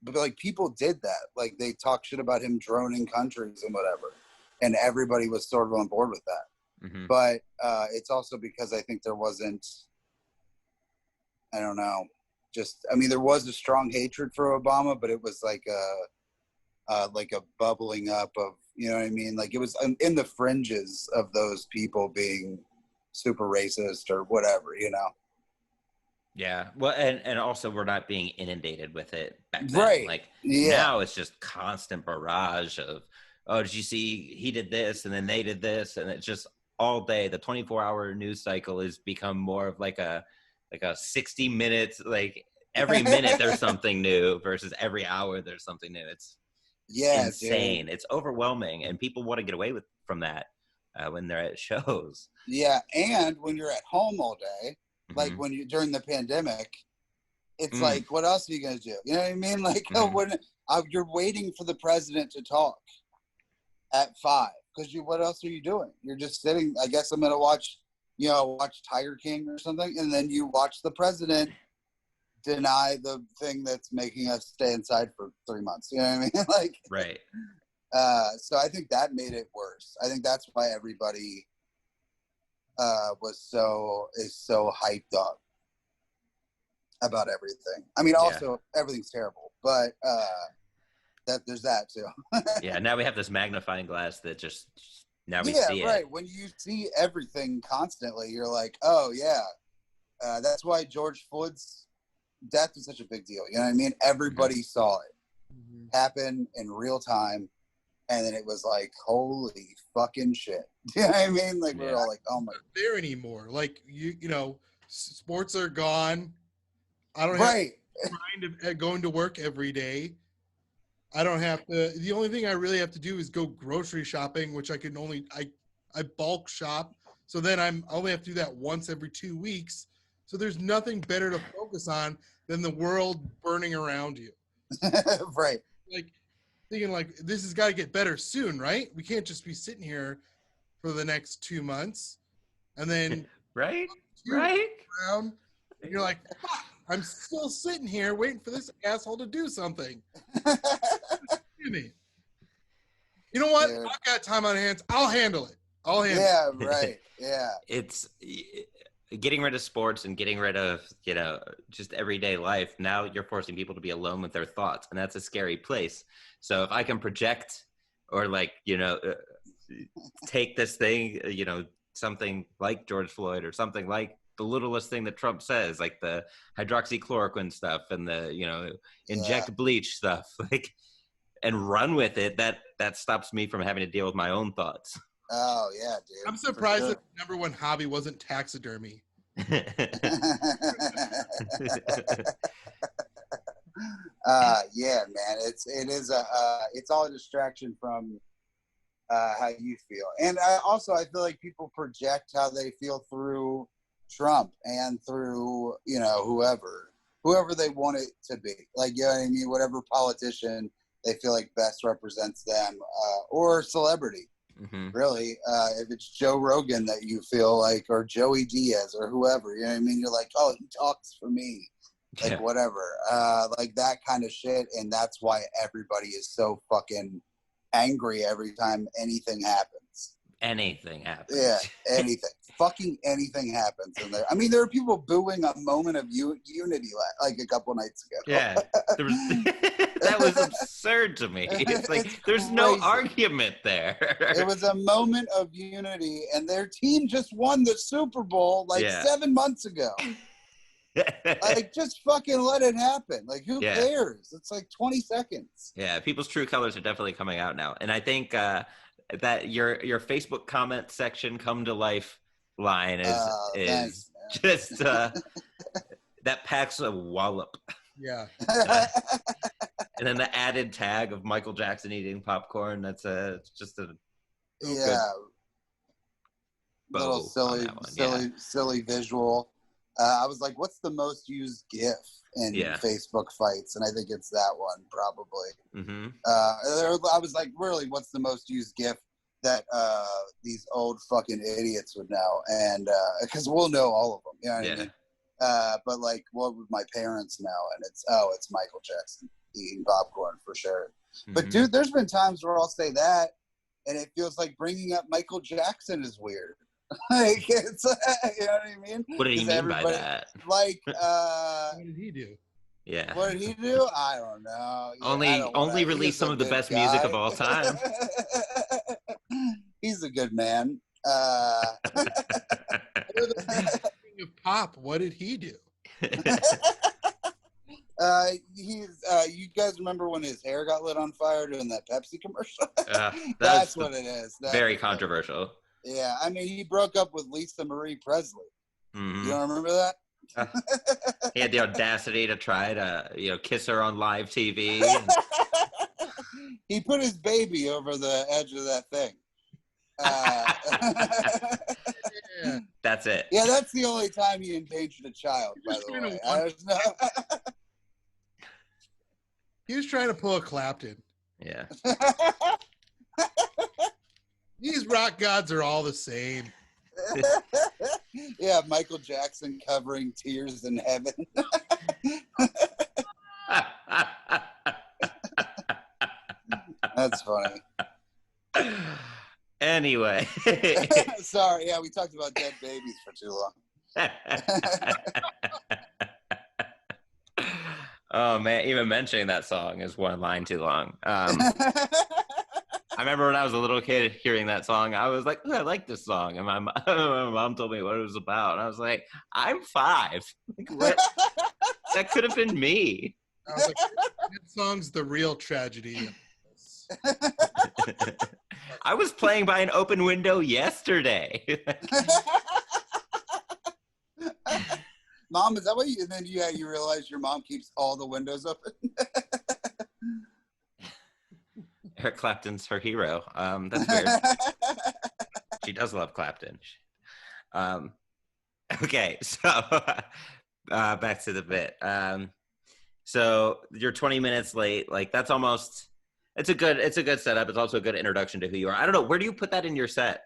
but like, people did that. Like, they talk shit about him droning countries and whatever, and everybody was sort of on board with that. But it's also because I think there wasn't, I don't know, just, I mean, there was a strong hatred for Obama, but it was like a bubbling up of, you know what I mean? Like, it was in the fringes of those people being super racist or whatever, you know? Yeah. Well, and also we're not being inundated with it back then. Right. Like, Yeah. now it's just constant barrage of, oh, did you see he did this and then they did this, and it's just all day. The 24-hour news cycle has become more of like a 60 minutes, like every minute there's something new versus every hour there's something new. It's insane. Dude. It's overwhelming, and people want to get away from that when they're at shows. Yeah, and when you're at home all day. Like, when you during the pandemic, it's like, what else are you gonna do? You know what I mean? Like, when you're waiting for the president to talk at 5, because what else are you doing? You're just sitting. I guess I'm gonna watch Tiger King or something, and then you watch the president deny the thing that's making us stay inside for 3 months. You know what I mean? Like, right. So I think that made it worse. I think that's why everybody is so hyped up about everything. I mean, also everything's terrible, but there's that too. Yeah, now we have this magnifying glass that just now we see it. Right. When you see everything constantly, you're like, oh yeah, that's why George Floyd's death was such a big deal. You know what I mean? Everybody saw it happen in real time. And then it was like, holy fucking shit. You know what I mean? Like, we're all like, oh my. Not there anymore. Like, you know, sports are gone. I don't have to going to work every day. I don't have to. The only thing I really have to do is go grocery shopping, which I can only, I bulk shop. So then I only have to do that once every 2 weeks. So there's nothing better to focus on than the world burning around you. Right. Like, thinking like, this has got to get better soon, right? We can't just be sitting here for the next 2 months and then right around, and you're like, fuck, I'm still sitting here waiting for this asshole to do something. You know what? Dude. I've got time on hands. I'll handle it. Right. Yeah. It's getting rid of sports and getting rid of, you know, just everyday life. Now you're forcing people to be alone with their thoughts, and that's a scary place. So if I can project or, like, you know, take this thing, you know, something like George Floyd or something like the littlest thing that Trump says, like the hydroxychloroquine stuff and the, you know, inject bleach stuff, like, and run with it, that stops me from having to deal with my own thoughts. Oh yeah, dude. I'm surprised that the number one hobby wasn't taxidermy. Yeah, man. It's all a distraction from how you feel. And also, I feel like people project how they feel through Trump and through, you know, whoever they want it to be. Like, you know what I mean? Whatever politician they feel like best represents them, or celebrity. Mm-hmm. Really, if it's Joe Rogan that you feel like, or Joey Diaz or whoever, you know what I mean? You're like, oh, he talks for me. Like, whatever, like that kind of shit. And that's why everybody is so fucking angry every time anything happens. Anything happens. Yeah, anything. Fucking anything happens in there. I mean, there are people booing a moment of unity like a couple nights ago. Yeah, that was absurd to me. It's like there's no argument there. It was a moment of unity, and their team just won the Super Bowl 7 months ago. Like, just fucking let it happen. Like, who cares? It's like 20 seconds. Yeah, people's true colors are definitely coming out now, and I think that your Facebook comment section come to life line is just that packs a wallop. Yeah. And then the added tag of Michael Jackson eating popcorn. That's just a little silly visual. I was like, what's the most used GIF in Facebook fights? And I think it's that one, probably. Mm-hmm. I was like, really, what's the most used GIF that these old fucking idiots would know? And because we'll know all of them, you know what I mean? But like, what would my parents know? And it's Michael Jackson eating popcorn for sure. Mm-hmm. But dude, there's been times where I'll say that, and it feels like bringing up Michael Jackson is weird. Like, it's, you know what I mean? What did he mean by that? Like, what did he do? Yeah. What did he do? I don't know. Only release some of the best music of all time. He's a good man. King of pop, what did he do? You guys remember when his hair got lit on fire doing that Pepsi commercial? That's what it is. Very controversial. Yeah, I mean, he broke up with Lisa Marie Presley. Mm-hmm. You don't remember that? He had the audacity to try to, kiss her on live TV. He put his baby over the edge of that thing. That's it. Yeah, that's the only time he endangered a child, by the way. He was trying to pull a Clapton. Yeah. These rock gods are all the same. Yeah, Michael Jackson covering Tears in Heaven. That's funny. Anyway. Sorry, yeah, we talked about dead babies for too long. Oh, man, even mentioning that song is one line too long. I remember when I was a little kid hearing that song, I was like, I like this song. And my mom told me what it was about. And I was like, I'm 5. Like, that could have been me. I was like, that song's the real tragedy. I was playing by an open window yesterday. Mom, is that what you, and then you realize your mom keeps all the windows open? Eric Clapton's her hero. That's weird. She does love Clapton. Okay, so back to the bit. So you're 20 minutes late. Like, that's almost, it's a good setup. It's also a good introduction to who you are. I don't know, where do you put that in your set?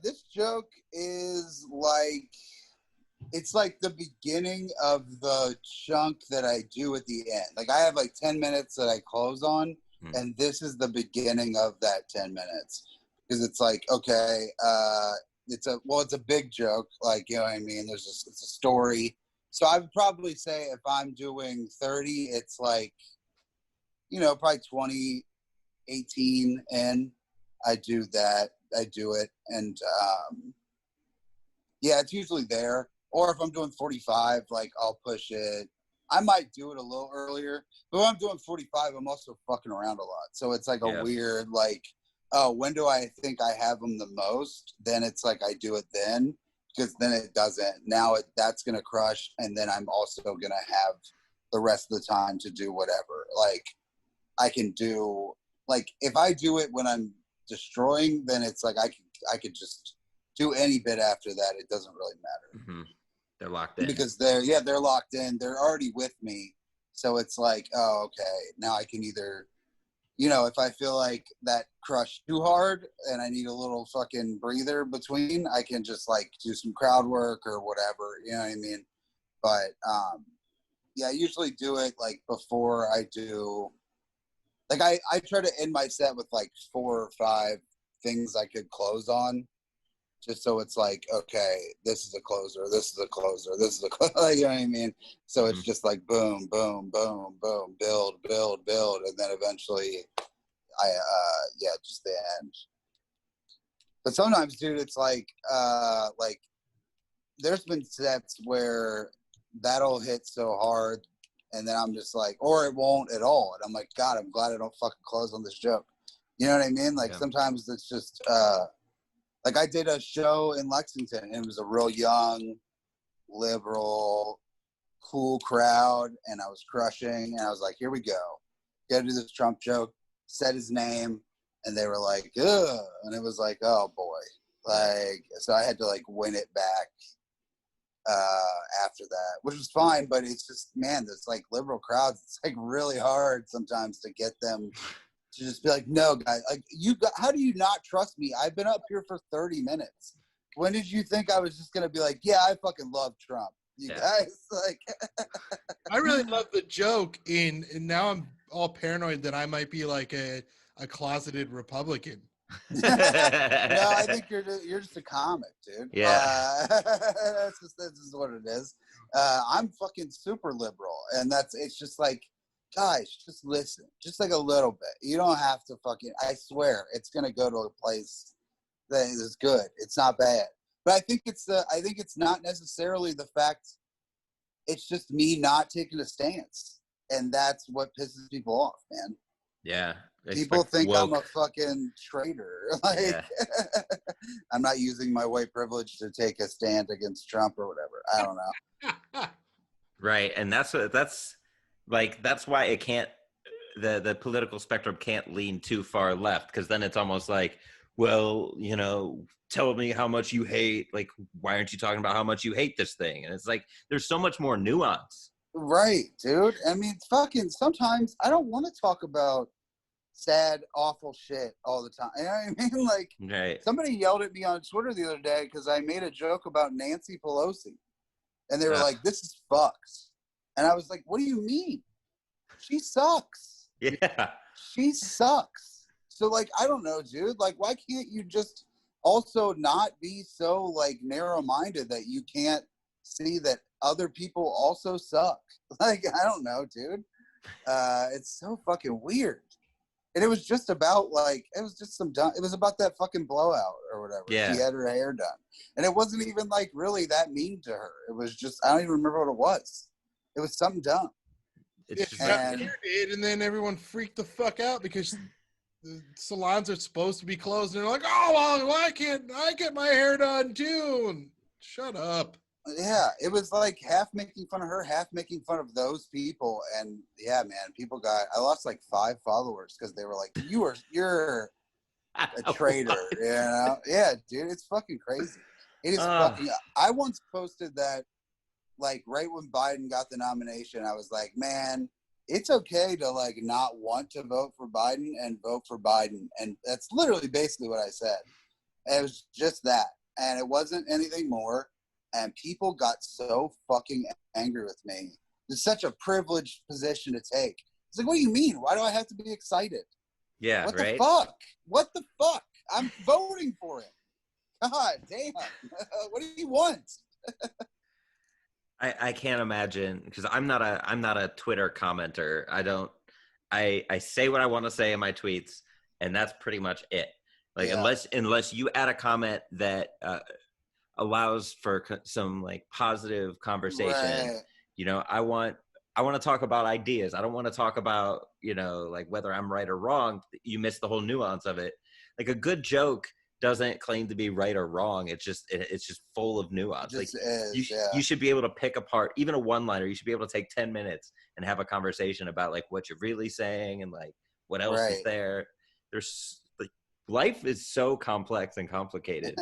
This joke is like, it's like the beginning of the chunk that I do at the end. Like, I have like 10 minutes that I close on. And this is the beginning of that 10 minutes, because it's like, okay, it's a big joke. Like, you know what I mean? It's a story. So I would probably say if I'm doing 30, it's like, probably 2018 in. I do that. I do it. And yeah, it's usually there. Or if I'm doing 45, like, I'll push it. I might do it a little earlier, but when I'm doing 45, I'm also fucking around a lot. So it's like a weird, like, oh, when do I think I have them the most? Then it's like I do it then, because then it doesn't. Now that's going to crush, and then I'm also going to have the rest of the time to do whatever. Like, I can do, like, if I do it when I'm destroying, then it's like I could just do any bit after that. It doesn't really matter. Mm-hmm. They're locked in because they're locked in. They're already with me, so it's like, oh, okay, now I can either, if I feel like that crushed too hard and I need a little fucking breather between, I can just like do some crowd work or whatever. You know what I mean? But yeah, I usually do it like before I do. Like I try to end my set with like 4 or 5 things I could close on, just so it's like, okay, this is a closer, this is a closer, this is a closer, you know what I mean? So it's just like boom, boom, boom, boom, build, and then eventually just the end. But sometimes, dude, it's like there's been sets where that'll hit so hard, and then I'm just like, or it won't at all, and I'm like, God, I'm glad I don't fucking close on this joke. You know what I mean? Like sometimes it's just like I did a show in Lexington, and it was a real young, liberal, cool crowd, and I was crushing, and I was like, here we go. Gotta do this Trump joke, said his name, and they were like, ugh, and it was like, oh boy. Like, so I had to like win it back after that, which was fine, but it's just, man, this like liberal crowds, it's like really hard sometimes to get them to just be like, no, guys, like how do you not trust me? I've been up here for 30 minutes. When did you think I was just going to be like, yeah, I fucking love Trump, guys? Like, I really love the joke and now I'm all paranoid that I might be like a closeted Republican. No, I think you're just a comic, dude. Yeah. That's just what it is. I'm fucking super liberal, and it's just like, guys, just listen, just like a little bit. You don't have to fucking, I swear, it's gonna go to a place that is good. It's not bad. But I think it's not necessarily the fact, it's just me not taking a stance. And that's what pisses people off, man. Yeah. People think woke. I'm a fucking traitor. Like, I'm not using my white privilege to take a stand against Trump or whatever. I don't know. Right. And that's why it can't, the political spectrum can't lean too far left, because then it's almost like, well, tell me how much you hate, like, why aren't you talking about how much you hate this thing? And it's like, there's so much more nuance. Right, dude. I mean, fucking sometimes I don't want to talk about sad, awful shit all the time. You know what I mean? Like, right. Somebody yelled at me on Twitter the other day because I made a joke about Nancy Pelosi. And they were like, this is fucked. And I was like, what do you mean? She sucks. Yeah. She sucks. So, like, I don't know, dude. Like, why can't you just also not be so, like, narrow-minded that you can't see that other people also suck? Like, I don't know, dude. It's so fucking weird. And it was just about, like, it was just some dumb, it was about that fucking blowout or whatever. Yeah. She had her hair done. And it wasn't even, like, really that mean to her. It was just, I don't even remember what it was. It was something dumb. It's just And then everyone freaked the fuck out because the salons are supposed to be closed. And they're like, oh, well, why can't I get my hair done too? And shut up. Yeah, it was like half making fun of her, half making fun of those people. And yeah, man, I lost like 5 followers because they were like, you're a traitor, Yeah, dude, it's fucking crazy. It is fucking, I once posted that, like, right when Biden got the nomination, I was like, man, it's okay to, like, not want to vote for Biden and vote for Biden. And that's literally basically what I said. And it was just that. And it wasn't anything more. And people got so fucking angry with me. It's such a privileged position to take. It's like, what do you mean? Why do I have to be excited? Yeah, what right? the fuck? What the fuck? I'm voting for him. God damn. What do you want? I can't imagine, because I'm not a Twitter commenter. I say what I want to say in my tweets, and that's pretty much it. Like, unless you add a comment that allows for some, like, positive conversation, right. I want to talk about ideas. I don't want to talk about, like, whether I'm right or wrong. You miss the whole nuance of it. Like, a good joke doesn't claim to be right or wrong. It's just full of nuance. Like, you should be able to pick apart even a one-liner. You should be able to take 10 minutes and have a conversation about, like, what you're really saying and, like, what else is there. There's, like, life is so complex and complicated.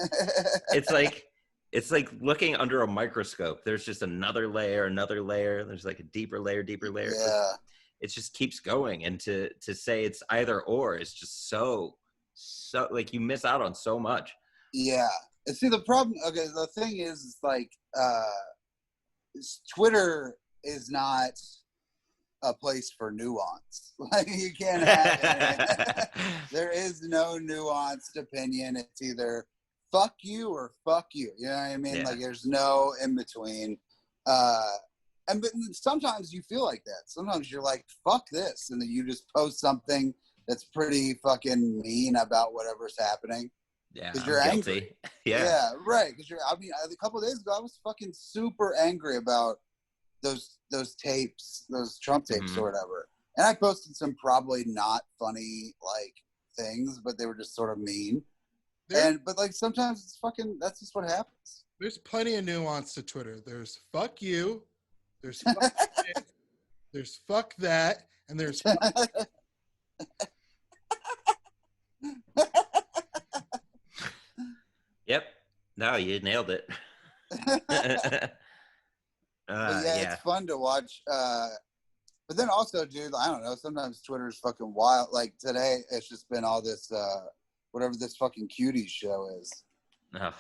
It's like looking under a microscope. There's just another layer. There's like a deeper layer. Yeah. It just keeps going. And to say it's either or is just so like you miss out on so much. Yeah. And see, the problem, okay, the thing is like, Twitter is not a place for nuance. Like, you can't have there is no nuanced opinion. It's either fuck you or fuck you. You know what I mean? Yeah. Like, there's no in between. But sometimes you feel like that. Sometimes you're like, fuck this. And then you just post something that's pretty fucking mean about whatever's happening. Yeah, because you're guilty. angry. Yeah, Right. Because a couple of days ago, I was fucking super angry about those tapes, those Trump tapes or whatever. And I posted some probably not funny like things, but they were just sort of mean. But like sometimes it's fucking, that's just what happens. There's plenty of nuance to Twitter. There's fuck you, there's fuck it, there's fuck that, and there's fuck Yep. No, you nailed it. It's fun to watch. But then also, dude, I don't know. Sometimes Twitter's fucking wild. Like today, it's just been all this, whatever this fucking cuties show is. Oh.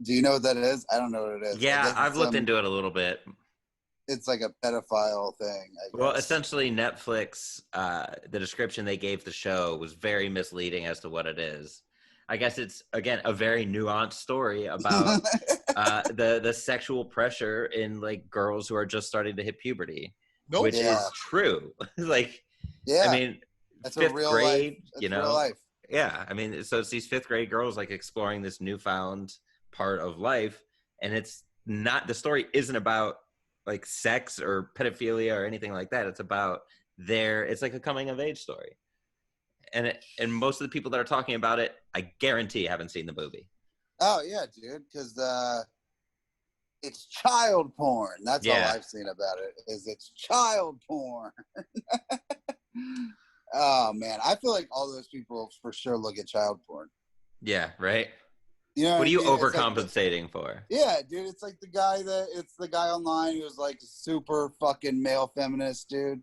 Do you know what that is? I don't know what it is. Yeah, I've looked into it a little bit. It's like a pedophile thing. Well, essentially, Netflix, the description they gave the show was very misleading as to what it is. I guess it's, again, a very nuanced story about the sexual pressure in like girls who are just starting to hit puberty, which is true. Like, I mean, that's fifth grade, you know, real life. Yeah, I mean, so it's these fifth grade girls like exploring this newfound part of life, and it's not, the story isn't about like sex or pedophilia or anything like that. It's about it's like a coming of age story. And most of the people that are talking about it, I guarantee haven't seen the movie. Oh yeah, dude, because it's child porn. That's all I've seen about it. Is it's child porn. Oh man, I feel like all those people for sure look at child porn. Yeah, right. You know what are you I mean? overcompensating for? Yeah, dude, it's like the guy online who's like super fucking male feminist, dude.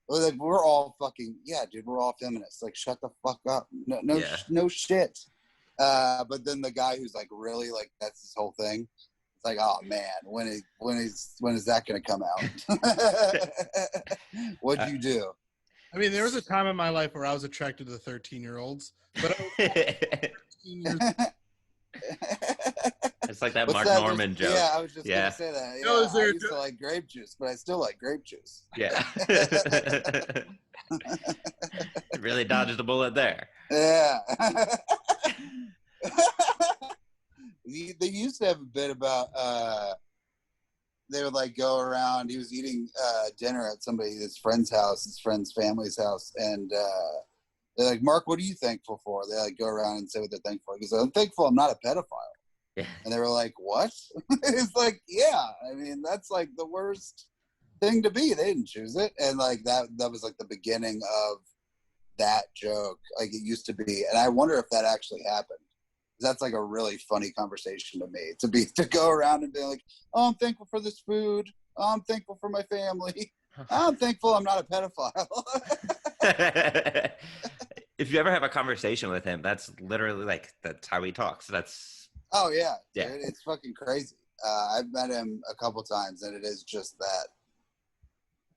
Like, we're all fucking, dude, we're all feminists. Like, shut the fuck up. No shit. But then the guy who's like really like, that's his whole thing. It's like, oh man, when is that gonna come out? What'd you do? I mean, there was a time in my life where I was attracted to the 13-year-olds, but I was 13 years It's like that Mark Norman joke. Yeah, I was just gonna say that. Yeah, I used to like grape juice, but I still like grape juice. Yeah. Really dodged the bullet there. Yeah. They used to have a bit about they would like go around. He was eating dinner at his friend's house, his friend's family's house, and they're like, Mark, what are you thankful for? They like go around and say what they're thankful for. He goes, I'm thankful I'm not a pedophile. Yeah. And they were like, what? It's like, yeah, I mean, that's like the worst thing to be. They didn't choose it. And like that was like the beginning of that joke. Like it used to be. And I wonder if that actually happened. That's like a really funny conversation to me, to go around and be like, oh, I'm thankful for this food. Oh, I'm thankful for my family. I'm thankful I'm not a pedophile. If you ever have a conversation with him, that's literally like, that's how he talks. Oh yeah. Dude, it's fucking crazy. I've met him a couple times and it is just that.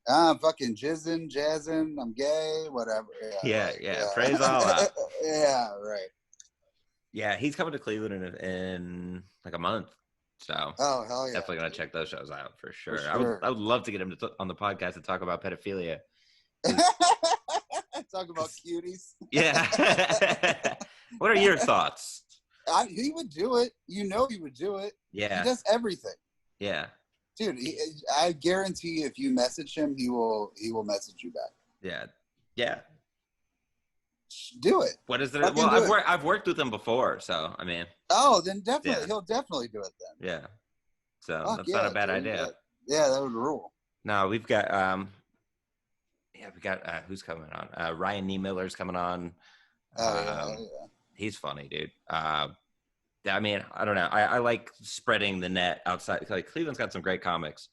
I'm fucking jizzing, jazzing, I'm gay, whatever. Yeah. Praise Allah. Yeah, right. Yeah, he's coming to Cleveland in like a month. So oh hell yeah, definitely gonna check those shows out for sure. I would love to get him on the podcast to talk about pedophilia. Talk about cuties. Yeah. What are your thoughts? He would do it. You know he would do it. Yeah. He does everything. Yeah. Dude, I guarantee if you message him, he will message you back. Yeah. Yeah. Do it. What is it? Well, I've worked with him before, so I mean. Oh, then definitely he'll definitely do it then. Yeah. So that's not a bad idea. That would rule. No, we've got who's coming on? Ryan Niemiller's coming on. He's funny, dude. I mean, I don't know. I like spreading the net outside. Like Cleveland's got some great comics,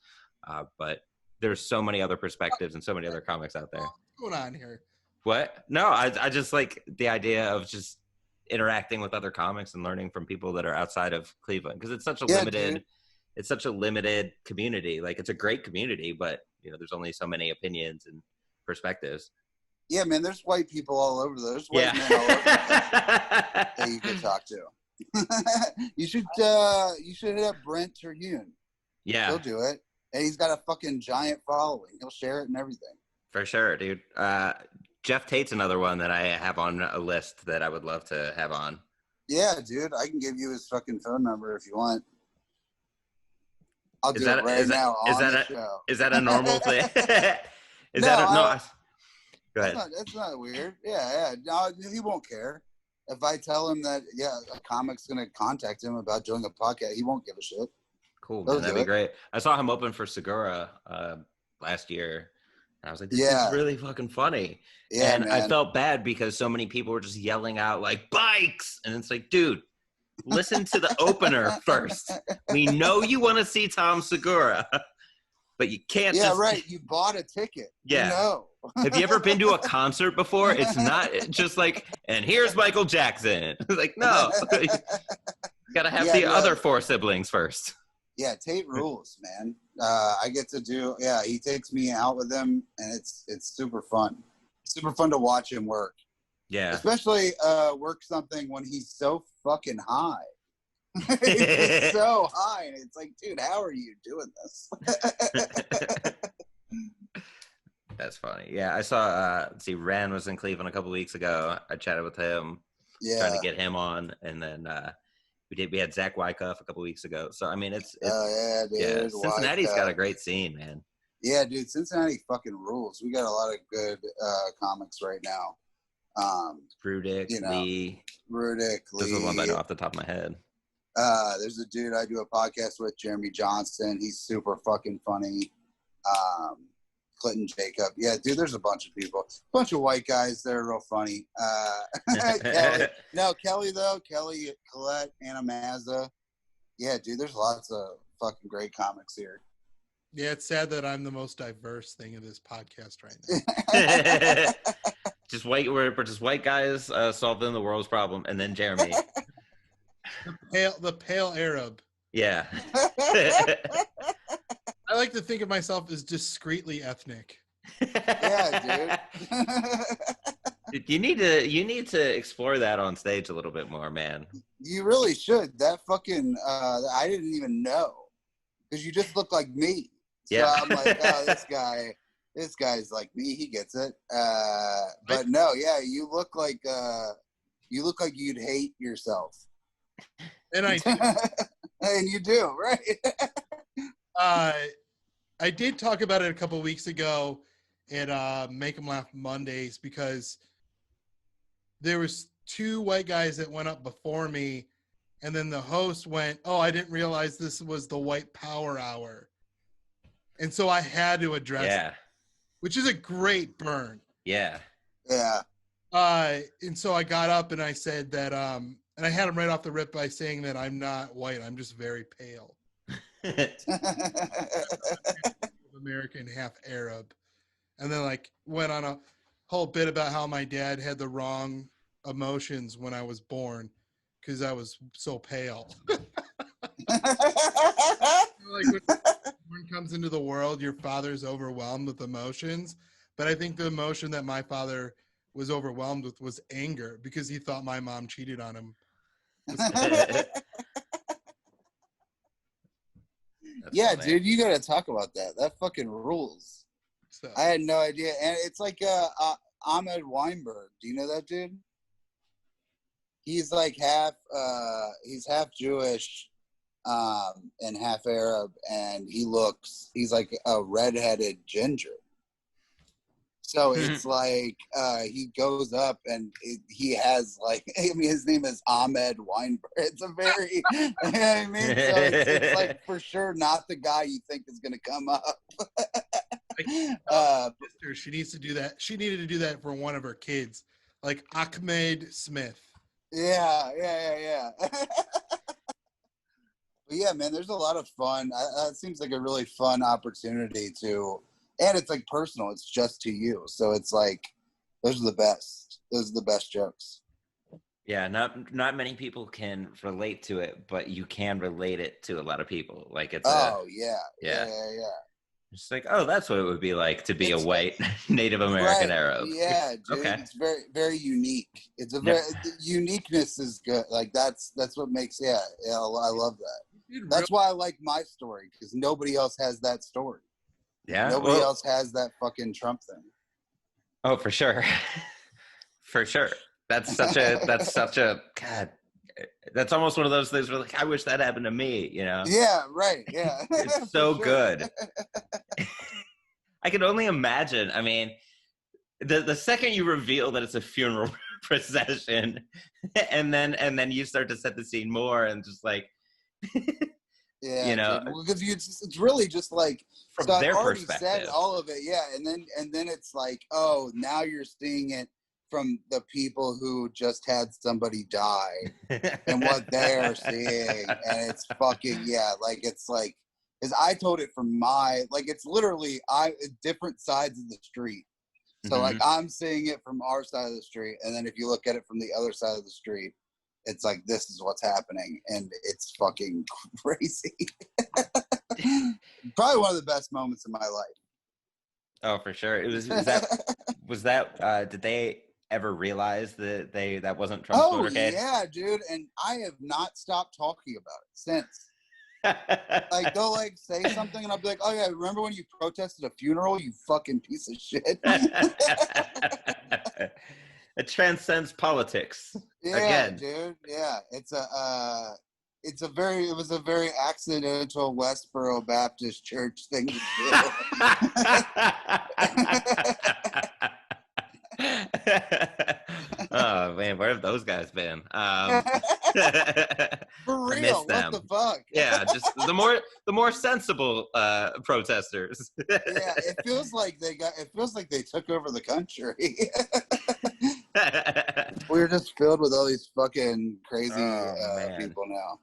but there's so many other perspectives and so many other comics out there. What's going on here? What? No, I just like the idea of just interacting with other comics and learning from people that are outside of Cleveland, because it's such a limited community. Like, it's a great community, but there's only so many opinions and perspectives. Yeah, man, there's white people all over there. There's white men all over there that you can talk to. You should hit up Brent Terhune. Yeah, he'll do it. And he's got a fucking giant following. He'll share it and everything. For sure, dude. Jeff Tate's another one that I have on a list that I would love to have on. Yeah, dude. I can give you his fucking phone number if you want. I'll do it right now on the show. Is that a normal thing? Go ahead. That's not weird. Yeah. No, he won't care. If I tell him that, a comic's going to contact him about doing a podcast, he won't give a shit. Cool, man. That'd be great. I saw him open for Segura last year. And I was like, this is really fucking funny. Yeah, and man. I felt bad because so many people were just yelling out, like, bikes! And it's like, dude, listen to the opener first. We know you want to see Tom Segura, but you can't Yeah, right. You bought a ticket. Yeah. You know. Have you ever been to a concert before? It's not just like, and here's Michael Jackson. Like, no. You got to have the other four siblings first. Yeah, Tate rules, man. I get to do, he takes me out with him, and it's super fun. Super fun to watch him work. Yeah. Especially work something when he's so fucking high. He's just so high, and it's like, dude, how are you doing this? That's funny. Yeah, I saw, Ren was in Cleveland a couple weeks ago. I chatted with him, trying to get him on, and then we had Zach Wyckoff a couple weeks ago. So I mean, it's dude, Cincinnati's got a great scene, man. Yeah, dude, Cincinnati fucking rules. We got a lot of good comics right now. Rudick, Lee. Rudick, Lee. Those are the ones I know off the top of my head. There's a dude I do a podcast with, Jeremy Johnson. He's super fucking funny. Clinton Jacob. Yeah, dude, there's a bunch of people. A bunch of white guys that are real funny. Kelly, Colette, Anna Mazza. Yeah, dude, there's lots of fucking great comics here. Yeah, it's sad that I'm the most diverse thing in this podcast right now. We're just white guys solving the world's problem, and then Jeremy. The pale Arab. Yeah. I like to think of myself as discreetly ethnic. Yeah, dude. You need to explore that on stage a little bit more, man. You really should. That fucking I didn't even know, because you just look like me. So yeah. I'm like, oh, this guy's like me. He gets it. But no, yeah, you look like you'd hate yourself. And I do. And you do, right? I did talk about it a couple of weeks ago at Make 'em Laugh Mondays, because there was two white guys that went up before me, and then the host went, "Oh, I didn't realize this was the White Power Hour," and so I had to address it, which is a great burn. Yeah. And so I got up and I said that, and I had him right off the rip by saying that I'm not white, I'm just very pale. American, half Arab. And then went on a whole bit about how my dad had the wrong emotions when I was born because I was so pale. When one comes into the world, your father's overwhelmed with emotions, but I think the emotion that my father was overwhelmed with was anger, because he thought my mom cheated on him. Yeah, funny. Dude, you gotta talk about that. That fucking rules. So. I had no idea. And it's like Ahmed Weinberg. Do you know that dude? He's like he's half Jewish and half Arab, and he's like a redheaded ginger. So it's like he goes up and he has his name is Ahmed Weinberg. It's a very, I mean, so it's like for sure not the guy you think is going to come up. She needs to do that. She needed to do that for one of her kids, like Ahmed Smith. Yeah. But yeah, man, there's a lot of fun. It seems like a really fun opportunity to, and it's like personal. It's just to you, so it's like those are the best. Those are the best jokes. Yeah, not many people can relate to it, but you can relate it to a lot of people. Like it's yeah. It's like, oh, that's what it would be like to be a It's white Native American right. Arab. Yeah, dude. Okay. It's very, very unique. It's a very uniqueness is good. Like that's what makes I love that. That's why I like my story, because nobody else has that story. Yeah. Nobody else has that fucking Trump thing. Oh, for sure. For sure. That's such a God. That's almost one of those things where like, I wish that happened to me, you know? Yeah, right. Yeah. It's so good. I can only imagine. I mean, the second you reveal that it's a funeral procession and then you start to set the scene more and just like yeah, you know, because it's really just like from so their I've already perspective. said all of it, and then it's like, oh, now you're seeing it from the people who just had somebody die and what they're seeing, and it's fucking like it's like, because I told it from it's literally different sides of the street. So like I'm seeing it from our side of the street, and then if you look at it from the other side of the street, it's like this is what's happening, and it's fucking crazy. Probably one of the best moments in my life. Oh, for sure. It was that did they ever realize that that wasn't Trump's motorcade? Yeah, dude, and I have not stopped talking about it since. Like they'll like say something and I'll be like, oh yeah, remember when you protested a funeral, you fucking piece of shit. It transcends politics. Yeah, again. Dude. Yeah, it was a very accidental Westboro Baptist Church thing to do. Oh man, where have those guys been? For real, what the fuck? Yeah, just the more sensible protesters. Yeah, it feels like they took over the country. We're just filled with all these fucking crazy people now.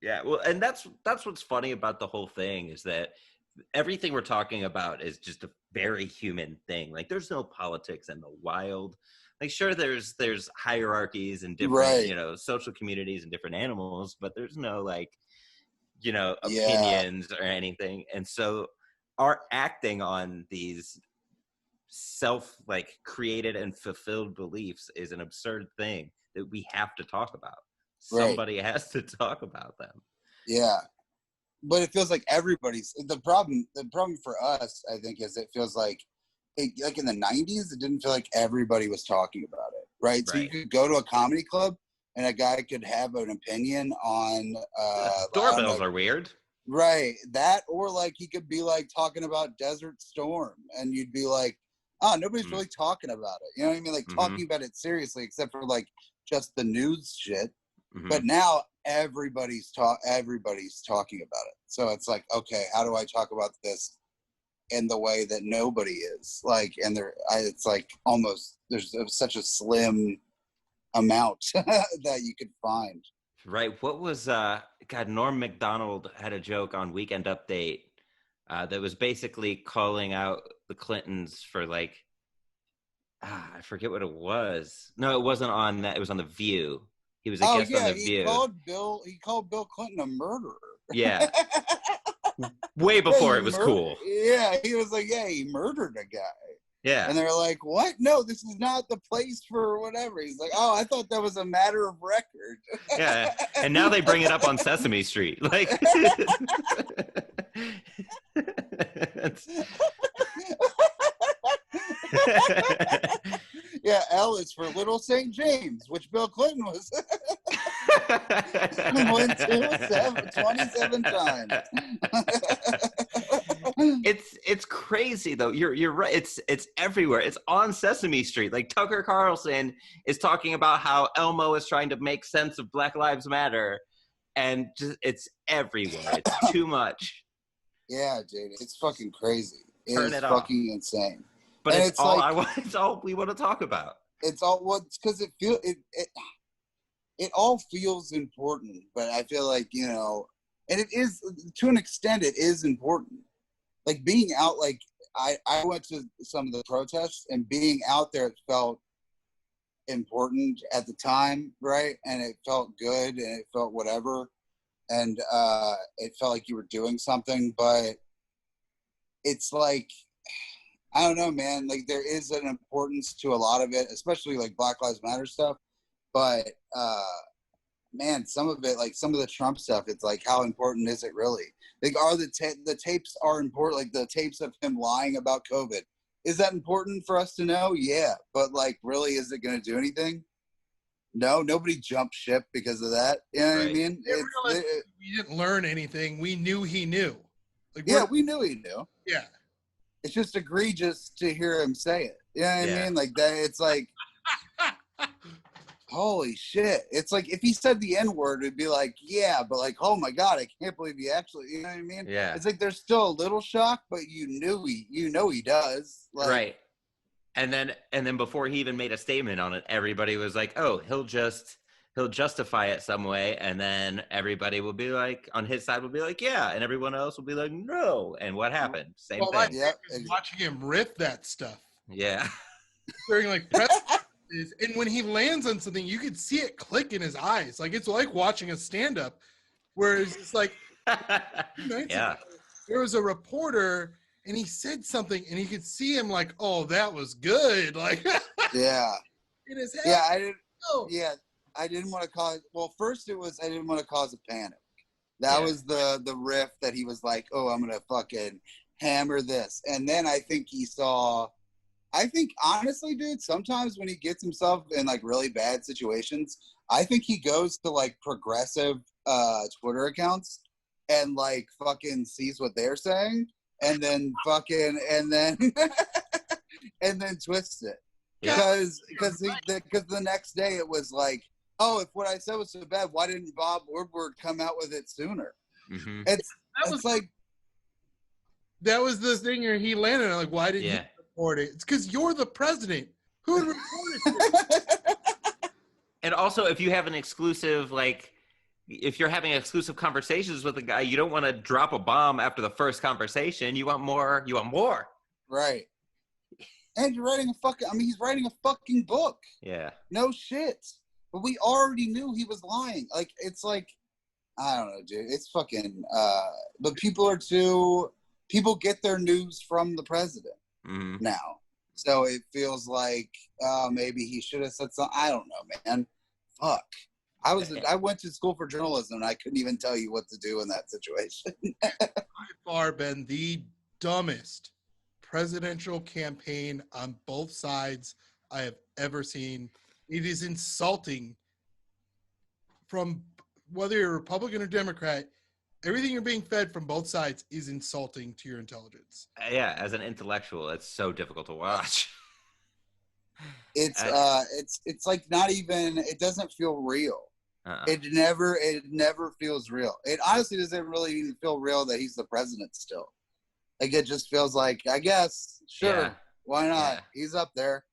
Yeah, well, and that's what's funny about the whole thing is that everything we're talking about is just a very human thing. Like there's no politics in the wild. Like sure there's hierarchies and different social communities and different animals, but there's no opinions or anything. And so our acting on these self created and fulfilled beliefs is an absurd thing that we have to talk about. Somebody has to talk about them. Yeah. But it feels like everybody's the problem for us, I think, is it feels like like in the 90s, it didn't feel like everybody was talking about it. Right. So you could go to a comedy club and a guy could have an opinion on doorbells are weird. Right. That, or like he could be like talking about Desert Storm and you'd be like, oh, nobody's really talking about it. You know what I mean? Like talking about it seriously, except for like just the news shit. But now everybody's talking about it. So it's like, okay, how do I talk about this in the way that nobody is? Like, and it's like almost there's such a slim amount that you could find. Right. What was Norm Macdonald had a joke on Weekend Update that was basically calling out the Clintons for like I forget what it was. No, it wasn't on that. It was on The View. He was a guest on The View. He called Bill Clinton a murderer. Yeah. Way before it was cool. Yeah, he was like, yeah, he murdered a guy. Yeah. And they're like, what? No, this is not the place for whatever. He's like, oh, I thought that was a matter of record. Yeah. And now they bring it up on Sesame Street. Like yeah, L is for Little St. James, which Bill Clinton was. Went to 27 times. It's crazy though. You're right. It's everywhere. It's on Sesame Street. Like Tucker Carlson is talking about how Elmo is trying to make sense of Black Lives Matter, and just it's everywhere. It's too much. Yeah, dude, it's fucking crazy. Turn it fucking off. Insane. But it's all we want to talk about. It's all because it it all feels important, but I feel like, you know, and it is, to an extent, it is important. Like being out, like I went to some of the protests, and being out there, it felt important at the time, right? And it felt good, and it felt whatever, and it felt like you were doing something. But it's like, I don't know, man, like there is an importance to a lot of it, especially like Black Lives Matter stuff, but man, some of it, like some of the Trump stuff, it's like, how important is it really? Like, are the tapes are important, like the tapes of him lying about COVID, is that important for us to know? Yeah, but like, really, is it going to do anything? No, nobody jumped ship because of that. You know what I mean? We didn't learn anything. We knew he knew. Like, yeah, we knew he knew. Yeah. It's just egregious to hear him say it. You know what I mean? Like that, it's like, holy shit. It's like, if he said the N-word, it'd be like, yeah, but like, oh my God, I can't believe he actually, you know what I mean? Yeah. It's like, there's still a little shock, but you know he does. Like, right. And then before he even made a statement on it, everybody was like, oh, he'll justify it some way. And then everybody will be like, on his side will be like, yeah. And everyone else will be like, no. And what happened? Same thing. Yeah, watching him riff that stuff. Yeah. During like press. And when he lands on something, you could see it click in his eyes. Like, it's like watching a stand-up, whereas it's like, yeah. There was a reporter, and he said something, and you could see him like, oh, that was good. Like, yeah. In his head. Yeah, I didn't. Oh. Yeah, I didn't want to cause. Well, first it was I didn't want to cause a panic. That was the riff that he was like, oh, I'm gonna fucking hammer this, and then I think he saw. I think, honestly, dude, sometimes when he gets himself in, like, really bad situations, I think he goes to, like, progressive Twitter accounts and, like, fucking sees what they're saying and then fucking, and then, and then twists it. Because the next day it was like, oh, if what I said was so bad, why didn't Bob Woodward come out with it sooner? Mm-hmm. It's like... That was the thing where he landed on, like, why didn't you report it? It's because you're the president. Who would report it? And also, if you have an exclusive, like, if you're having exclusive conversations with a guy, you don't want to drop a bomb after the first conversation. You want more. You want more. Right. And you're writing he's writing a fucking book. Yeah. No shit. But we already knew he was lying. Like, it's like, I don't know, dude. It's fucking, but people get their news from the president now. So it feels like maybe he should have said something. I don't know, man. Fuck. I went to school for journalism, and I couldn't even tell you what to do in that situation. By far been the dumbest presidential campaign on both sides I have ever seen. It is insulting from whether you're a Republican or Democrat. Everything you're being fed from both sides is insulting to your intelligence. Yeah, as an intellectual, it's so difficult to watch. It's like not even. It doesn't feel real. It never feels real. It honestly doesn't really even feel real that he's the president still. Like, it just feels like, I guess, sure, why not? Yeah. He's up there.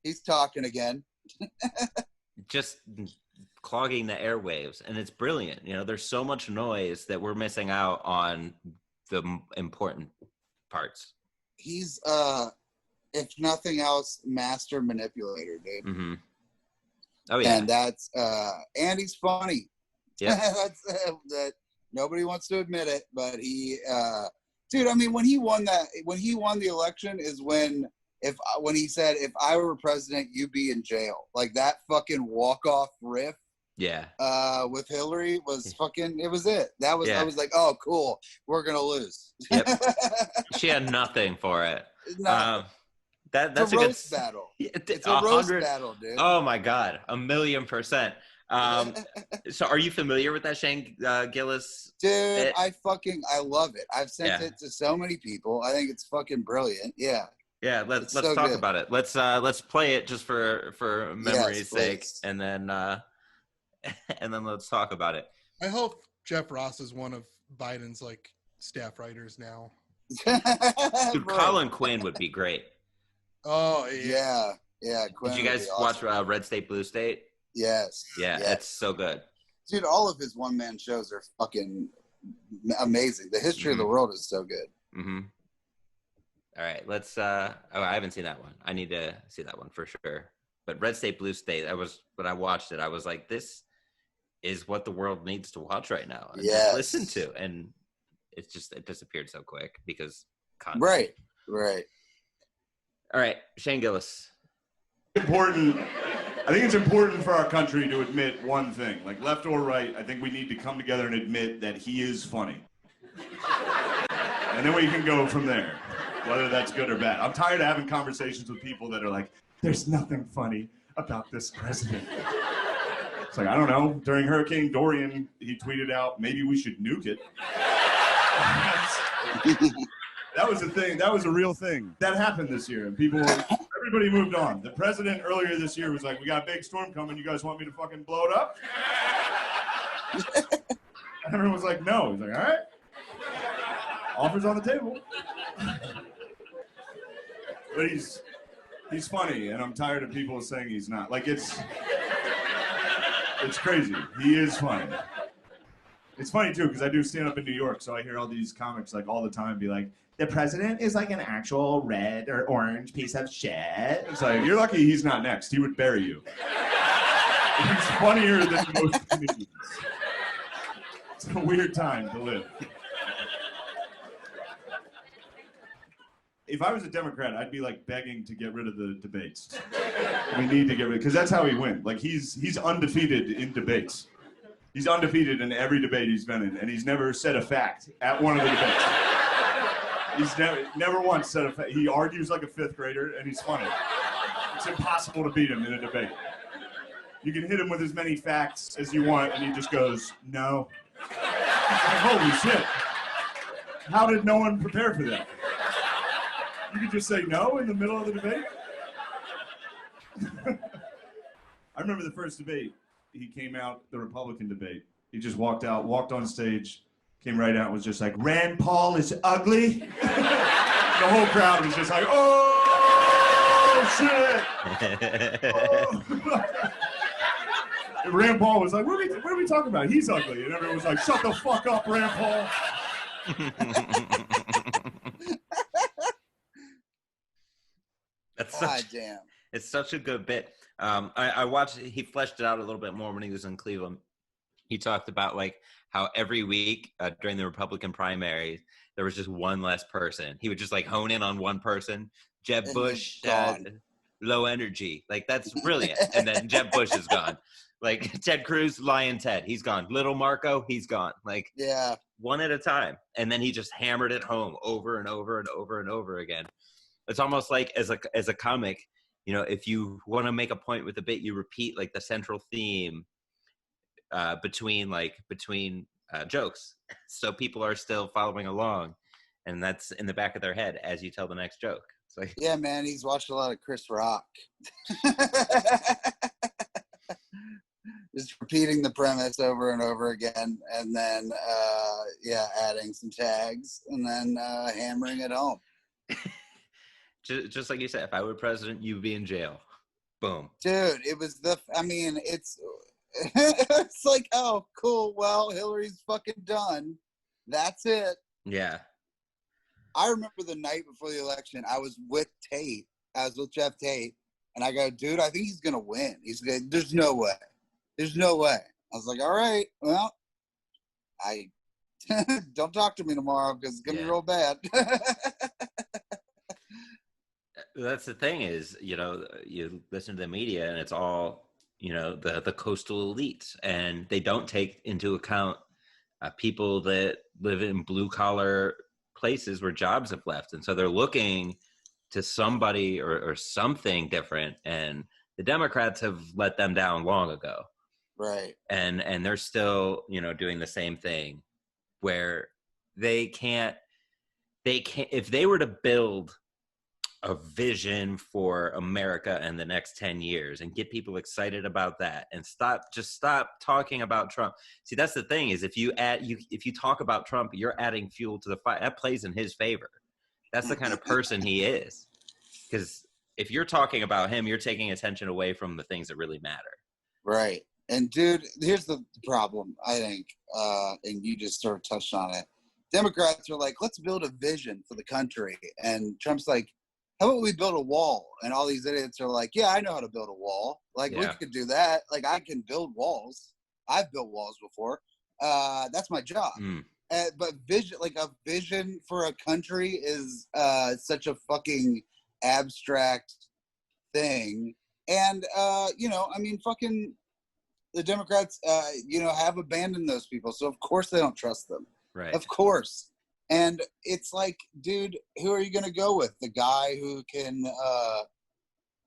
He's talking again. Just clogging the airwaves, and it's brilliant. You know, there's so much noise that we're missing out on the important parts. He's if nothing else, master manipulator, dude. Mm-hmm. Oh yeah. And that's and he's funny. Yeah. That's that nobody wants to admit it, but he dude, I mean, when he won the election is when he said, if I were president, you'd be in jail. Like, that fucking walk-off riff. Yeah. With Hillary was fucking, it was it. That was, I was like, oh, cool. We're going to lose. Yep. She had nothing for it. That's a roast battle. It's a roast battle, dude. Oh my God. 1,000,000%. So are you familiar with that Shane Gillis? Dude, I love it. I've sent it to so many people. I think it's fucking brilliant. Yeah. Yeah, let's talk about it. Let's play it just for memory's sake, and then let's talk about it. I hope Jeff Ross is one of Biden's like staff writers now. Dude, Colin Quinn would be great. Oh yeah. Quinn. Did you guys watch Red State, Blue State? Yes. Yeah, yes. it's so good. Dude, all of his one-man shows are fucking amazing. The history of the world is so good. Mm-hmm. All right, let's. I haven't seen that one. I need to see that one for sure. But Red State, Blue State. When I watched it, I was like, this is what the world needs to watch right now. And just listen to, and it disappeared so quick because content. Right. All right, Shane Gillis. I think it's important for our country to admit one thing, like left or right. I think we need to come together and admit that he is funny. And then we can go from there, whether that's good or bad. I'm tired of having conversations with people that are like, there's nothing funny about this president. It's like, I don't know. During Hurricane Dorian, he tweeted out, maybe we should nuke it. That was a thing. That was a real thing. That happened this year, and everybody moved on. The president earlier this year was like, we got a big storm coming. You guys want me to fucking blow it up? And everyone was like, no. He's like, all right. Offers on the table. But he's funny, and I'm tired of people saying he's not. Like, it's crazy. He is funny. It's funny, too, because I do stand up in New York, so I hear all these comics, like, all the time be like, the president is like an actual red or orange piece of shit. It's like, you're lucky he's not next. He would bury you. He's funnier than most comedians. It's a weird time to live. If I was a Democrat, I'd be like begging to get rid of the debates. We need to get rid, because that's how he wins. Like he's undefeated in debates. He's undefeated in every debate he's been in, and he's never said a fact at one of the debates. He's never once said a fact. He argues like a fifth grader, and he's funny. It's impossible to beat him in a debate. You can hit him with as many facts as you want, and he just goes, no. Like, holy shit. How did no one prepare for that? You could just say no in the middle of the debate? I remember the first debate. He came out, the Republican debate. He just walked on stage, came right out, was just like, Rand Paul is ugly. The whole crowd was just like, oh, shit. Oh. And Rand Paul was like, what are we talking about? He's ugly. And everyone was like, shut the fuck up, Rand Paul. Damn. It's such a good bit. I watched, he fleshed it out a little bit more when he was in Cleveland. He talked about like how every week during the Republican primary, there was just one less person. He would just like hone in on one person. Jeb Bush, low energy. Like, that's brilliant. And then Jeb Bush is gone. Like Ted Cruz, Lion Ted, he's gone. Little Marco, he's gone. Like, yeah, one at a time. And then he just hammered it home over and over and over and over again. It's almost like as a comic, you know, if you want to make a point with a bit, you repeat like the central theme between jokes, so people are still following along, and that's in the back of their head as you tell the next joke. It's like, yeah, man, he's watched a lot of Chris Rock. Just repeating the premise over and over again, and then adding some tags, and then hammering it home. Just like you said, if I were president, you'd be in jail. Boom. Dude, it was it's it's like, oh, cool. Well, Hillary's fucking done. That's it. Yeah. I remember the night before the election, I was with Tate. I was with Jeff Tate. And I go, dude, I think he's going to win. There's no way. There's no way. I was like, all right, well, don't talk to me tomorrow because it's going to be real bad. That's the thing is, you know, you listen to the media and it's all, you know, the coastal elite, and they don't take into account people that live in blue collar places where jobs have left. And so they're looking to somebody or something different. And the Democrats have let them down long ago. Right. And they're still, you know, doing the same thing where they can't, if they were to build a vision for America in the next 10 years and get people excited about that and stop talking about Trump. See, that's the thing is if you talk about Trump, you're adding fuel to the fire. That plays in his favor. That's the kind of person he is. Because if you're talking about him, you're taking attention away from the things that really matter. Right. And dude, here's the problem, I think, and you just sort of touched on it. Democrats are like, let's build a vision for the country. And Trump's like, how about we build a wall? And all these idiots are like, yeah, I know how to build a wall. Like, we could do that. Like, I can build walls. I've built walls before. That's my job. But vision, like a vision for a country is such a fucking abstract thing. And, you know, I mean, fucking the Democrats, you know, have abandoned those people. So, of course, they don't trust them. Right. Of course. And it's like, dude, who are you going to go with? The guy who can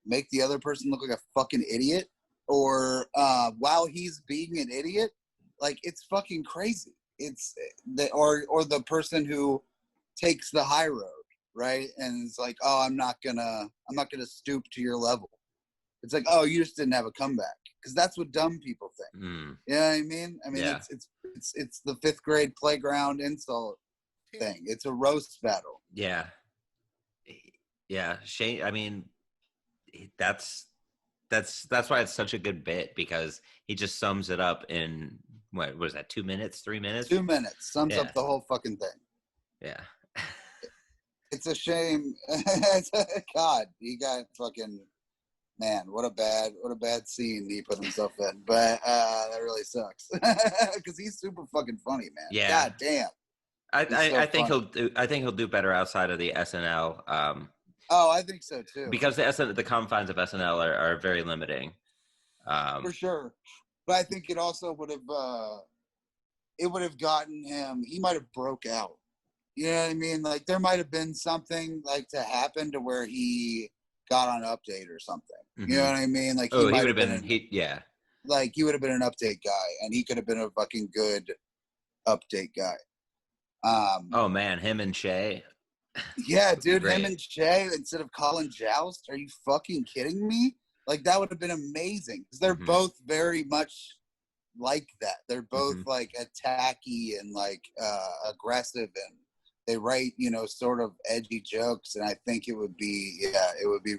make the other person look like a fucking idiot? Or while he's being an idiot? Like, it's fucking crazy. It's the or the person who takes the high road, right? And it's like, oh, I'm not gonna stoop to your level. It's like, oh, you just didn't have a comeback, because that's what dumb people think. You know what I mean? I mean, it's the 5th grade playground insult thing. It's a roast battle. Yeah. Shane. I mean, that's why it's such a good bit, because he just sums it up in what was that? 2 minutes, 3 minutes? 2 minutes sums up the whole fucking thing. Yeah. It's a shame. God, he got fucking. Man, what a bad scene he put himself in. But that really sucks, because he's super fucking funny, man. Yeah. God damn. I think he'll do better outside of the SNL. Oh, I think so too. Because the confines of SNL are very limiting. For sure, but I think it also would have gotten him. He might have broke out. You know what I mean? Like, there might have been something like to happen to where he got on Update or something. You know what I mean? Like, he would have been like, he would have been an Update guy, and he could have been a fucking good Update guy. Oh man, him and Shay. Yeah, dude, him and Shay instead of Colin Joust. Are you fucking kidding me? Like, that would have been amazing, because they're both very much like that. They're both like attacky and like aggressive, and they write, you know, sort of edgy jokes, and I think it would be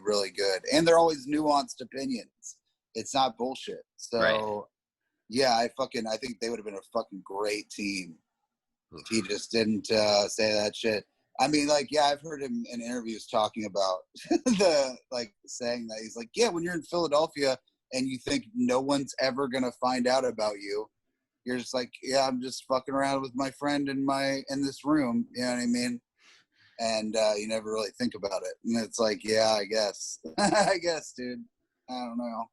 really good. And they're always nuanced opinions. It's not bullshit. So, yeah, I think they would have been a fucking great team if he just didn't say that shit. I mean, like, yeah, I've heard him in interviews talking about saying that. He's like, yeah, when you're in Philadelphia and you think no one's ever gonna find out about you, you're just like, yeah, I'm just fucking around with my friend in this room. You know what I mean? And you never really think about it. And it's like, yeah, I guess. I guess, dude. I don't know.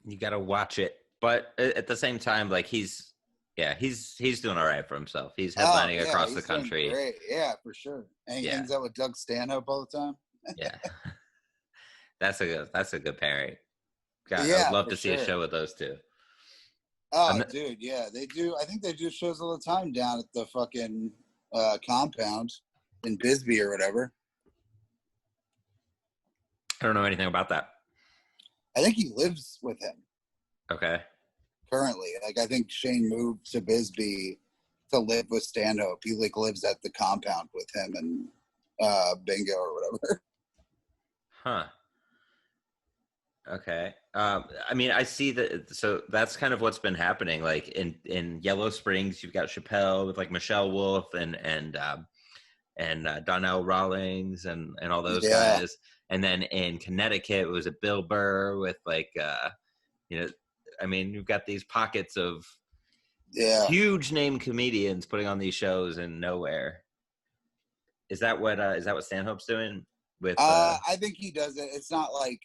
You got to watch it. But at the same time, like, he's doing all right for himself. He's headlining across the country. Great. Yeah, for sure. And he hangs out with Doug Stanhope all the time. Yeah. That's a good pairing. God, I'd love to see a show with those two. Oh, dude, yeah, they do. I think they do shows all the time down at the fucking compound in Bisbee or whatever. I don't know anything about that. I think he lives with him. Okay. Currently, like, I think Shane moved to Bisbee to live with Stanhope. He like lives at the compound with him and Bingo or whatever. Huh. Okay. I mean, I see that. So that's kind of what's been happening. Like in Yellow Springs, you've got Chappelle with like Michelle Wolf and Donnell Rawlings and all those guys. And then in Connecticut, it was a Bill Burr with like, you know, I mean, you've got these pockets of huge name comedians putting on these shows in nowhere. Is that what Stanhope's doing with? I think he does it. It's not like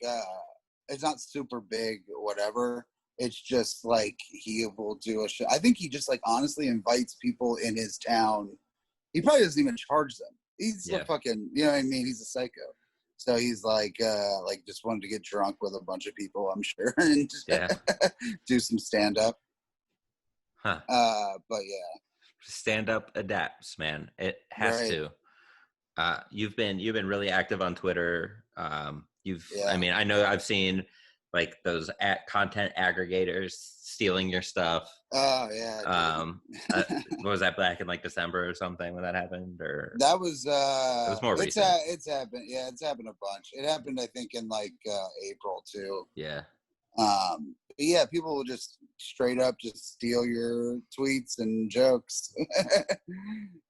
it's not super big or whatever. It's just like he will do a show. I think he just like honestly invites people in his town. He probably doesn't even charge them. He's a fucking, you know what I mean? He's a psycho. So he's like just wanted to get drunk with a bunch of people, I'm sure, and do some stand up. Huh. But yeah. Stand up adapts, man. It has to. You've been really active on Twitter. I mean, I know I've seen like those content aggregators stealing your stuff. Oh yeah. What was that, back in like December or something when that happened? Or that was it was more recent. It's happened. Yeah, it's happened a bunch. It happened, I think, in like April too. Yeah. But yeah, people will just straight up just steal your tweets and jokes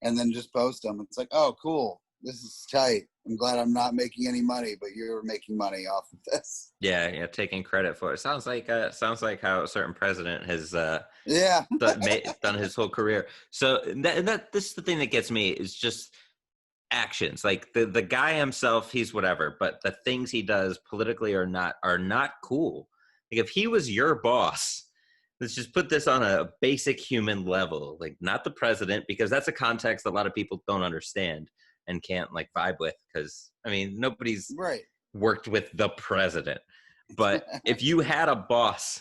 and then just post them. It's like, oh, cool. This is tight. I'm glad I'm not making any money, but you're making money off of this. Yeah, taking credit for it. Sounds like how a certain president has done his whole career. So this is the thing that gets me is just actions. Like the guy himself, he's whatever, but the things he does politically are not cool. Like if he was your boss, let's just put this on a basic human level, like not the president, because that's a context a lot of people don't understand and can't like vibe with, because I mean nobody's worked with the president. But if you had a boss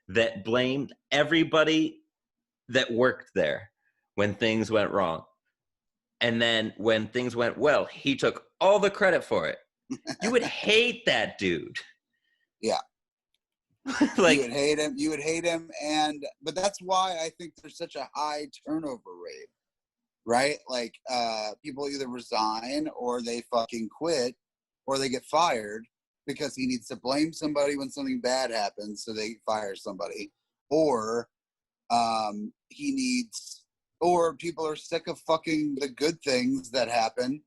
that blamed everybody that worked there when things went wrong, and then when things went well, he took all the credit for it, you would hate that dude. Yeah. Like you would hate him, but that's why I think there's such a high turnover rate, right? Like people either resign or they fucking quit or they get fired because he needs to blame somebody when something bad happens, so they fire somebody, or or people are sick of fucking the good things that happen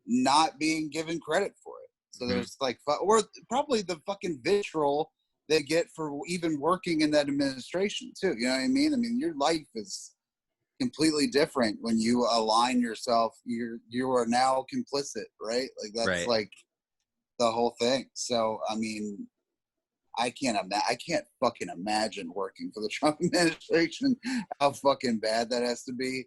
not being given credit for it. So there's like, or probably the fucking vitriol they get for even working in that administration too. You know what I mean? I mean, your life is completely different when you align yourself. You are now complicit, right? Like that's like the whole thing. So I mean, I can't fucking imagine working for the Trump administration. How fucking bad that has to be.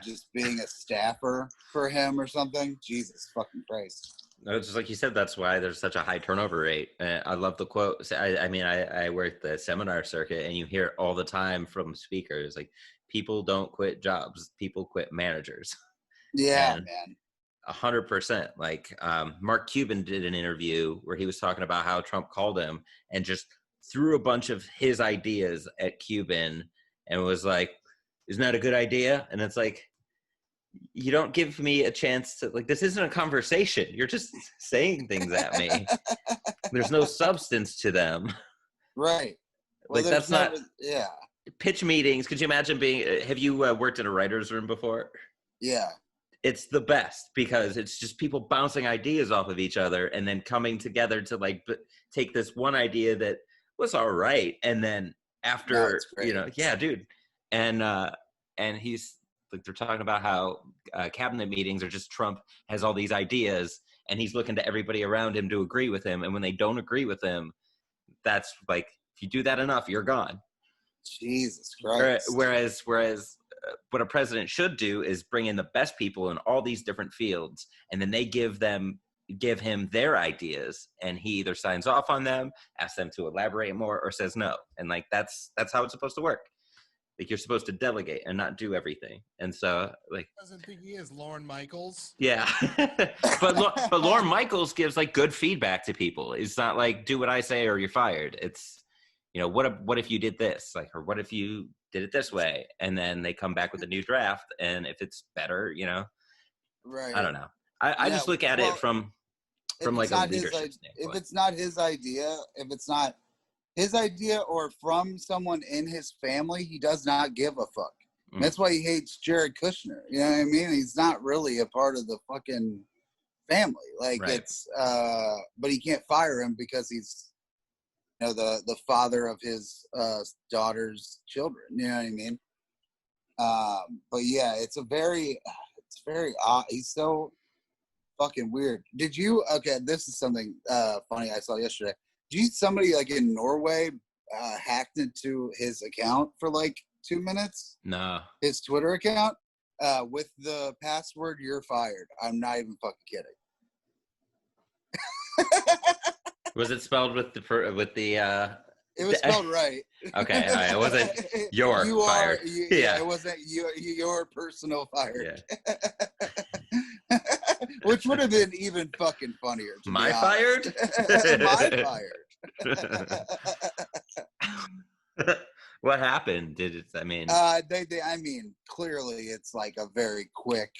Just being a staffer for him or something. Jesus fucking Christ. No, just like you said, that's why there's such a high turnover rate. I love the quote. I work the seminar circuit, and you hear it all the time from speakers, like, people don't quit jobs, people quit managers. Yeah, man. 100%. Like Mark Cuban did an interview where he was talking about how Trump called him and just threw a bunch of his ideas at Cuban and was like, isn't that a good idea? And it's like, you don't give me a chance to, like, this isn't a conversation. You're just saying things at me. There's no substance to them. Right. Well, like that's not yeah. Pitch meetings. Could you imagine have you worked in a writer's room before? Yeah. It's the best because it's just people bouncing ideas off of each other and then coming together to like take this one idea that was all right. And then after, yeah, dude. And he's like, they're talking about how cabinet meetings are just Trump has all these ideas and he's looking to everybody around him to agree with him. And when they don't agree with him, that's like, if you do that enough, you're gone. Jesus Christ. Whereas what a president should do is bring in the best people in all these different fields, and then they give him their ideas, and he either signs off on them, asks them to elaborate more, or says no. And like that's how it's supposed to work. Like you're supposed to delegate and not do everything. And so like doesn't think he is Lorne Michaels. Yeah. but Lorne Michaels gives like good feedback to people. It's not like do what I say or you're fired. It's what if you did this? Like, or what if you did it this way? And then they come back with a new draft, and if it's better, right. I don't know. I just look at it from like a leadership standpoint. If it's not his idea or from someone in his family, he does not give a fuck. That's why he hates Jared Kushner. You know what I mean? He's not really a part of the fucking family. Like it's but he can't fire him because he's the father of his daughter's children. You know what I mean? But yeah, it's very odd. He's so fucking weird. This is something funny I saw yesterday. Did you see somebody like in Norway hacked into his account for like 2 minutes? No. His Twitter account with the password "you're fired." I'm not even fucking kidding. Was it spelled with the? It was spelled right. Okay, all right. It wasn't your fired. Yeah, it wasn't your personal fired. Yeah. Which would have been even fucking funnier. My fired? My fired. What happened? I mean, clearly it's like a very quick.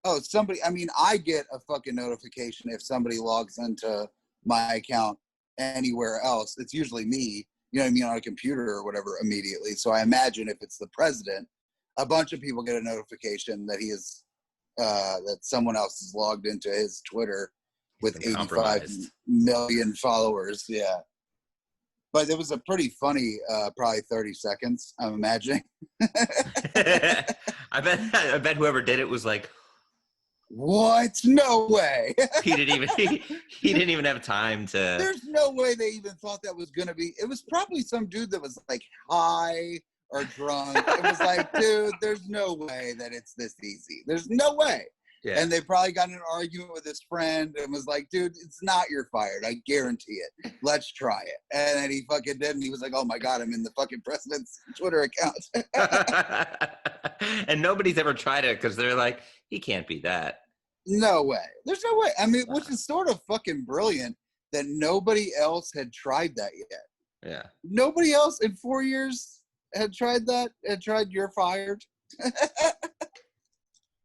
Oh, somebody. I mean, I get a fucking notification if somebody logs into my account anywhere else, it's usually me, you know what I mean, on a computer or whatever immediately. So I imagine if it's the president, a bunch of people get a notification that he is, that someone else is logged into his Twitter with 85 million followers. Yeah. But it was a pretty funny, probably 30 seconds, I'm imagining. I bet whoever did it was like, what? No way. he didn't even have time to. There's no way they even thought that was gonna be. It was probably some dude that was like high or drunk. It was like, dude, there's no way that it's this easy. There's no way. Yeah. And they probably got in an argument with his friend and was like, dude, it's not, you're fired. I guarantee it. Let's try it. And then he fucking did. And he was like, oh my God, I'm in the fucking president's Twitter account. And nobody's ever tried it because they're like, he can't be that. No way. There's no way. I mean, which is sort of fucking brilliant that nobody else had tried that yet. Yeah. Nobody else in 4 years had tried that, had tried you're fired.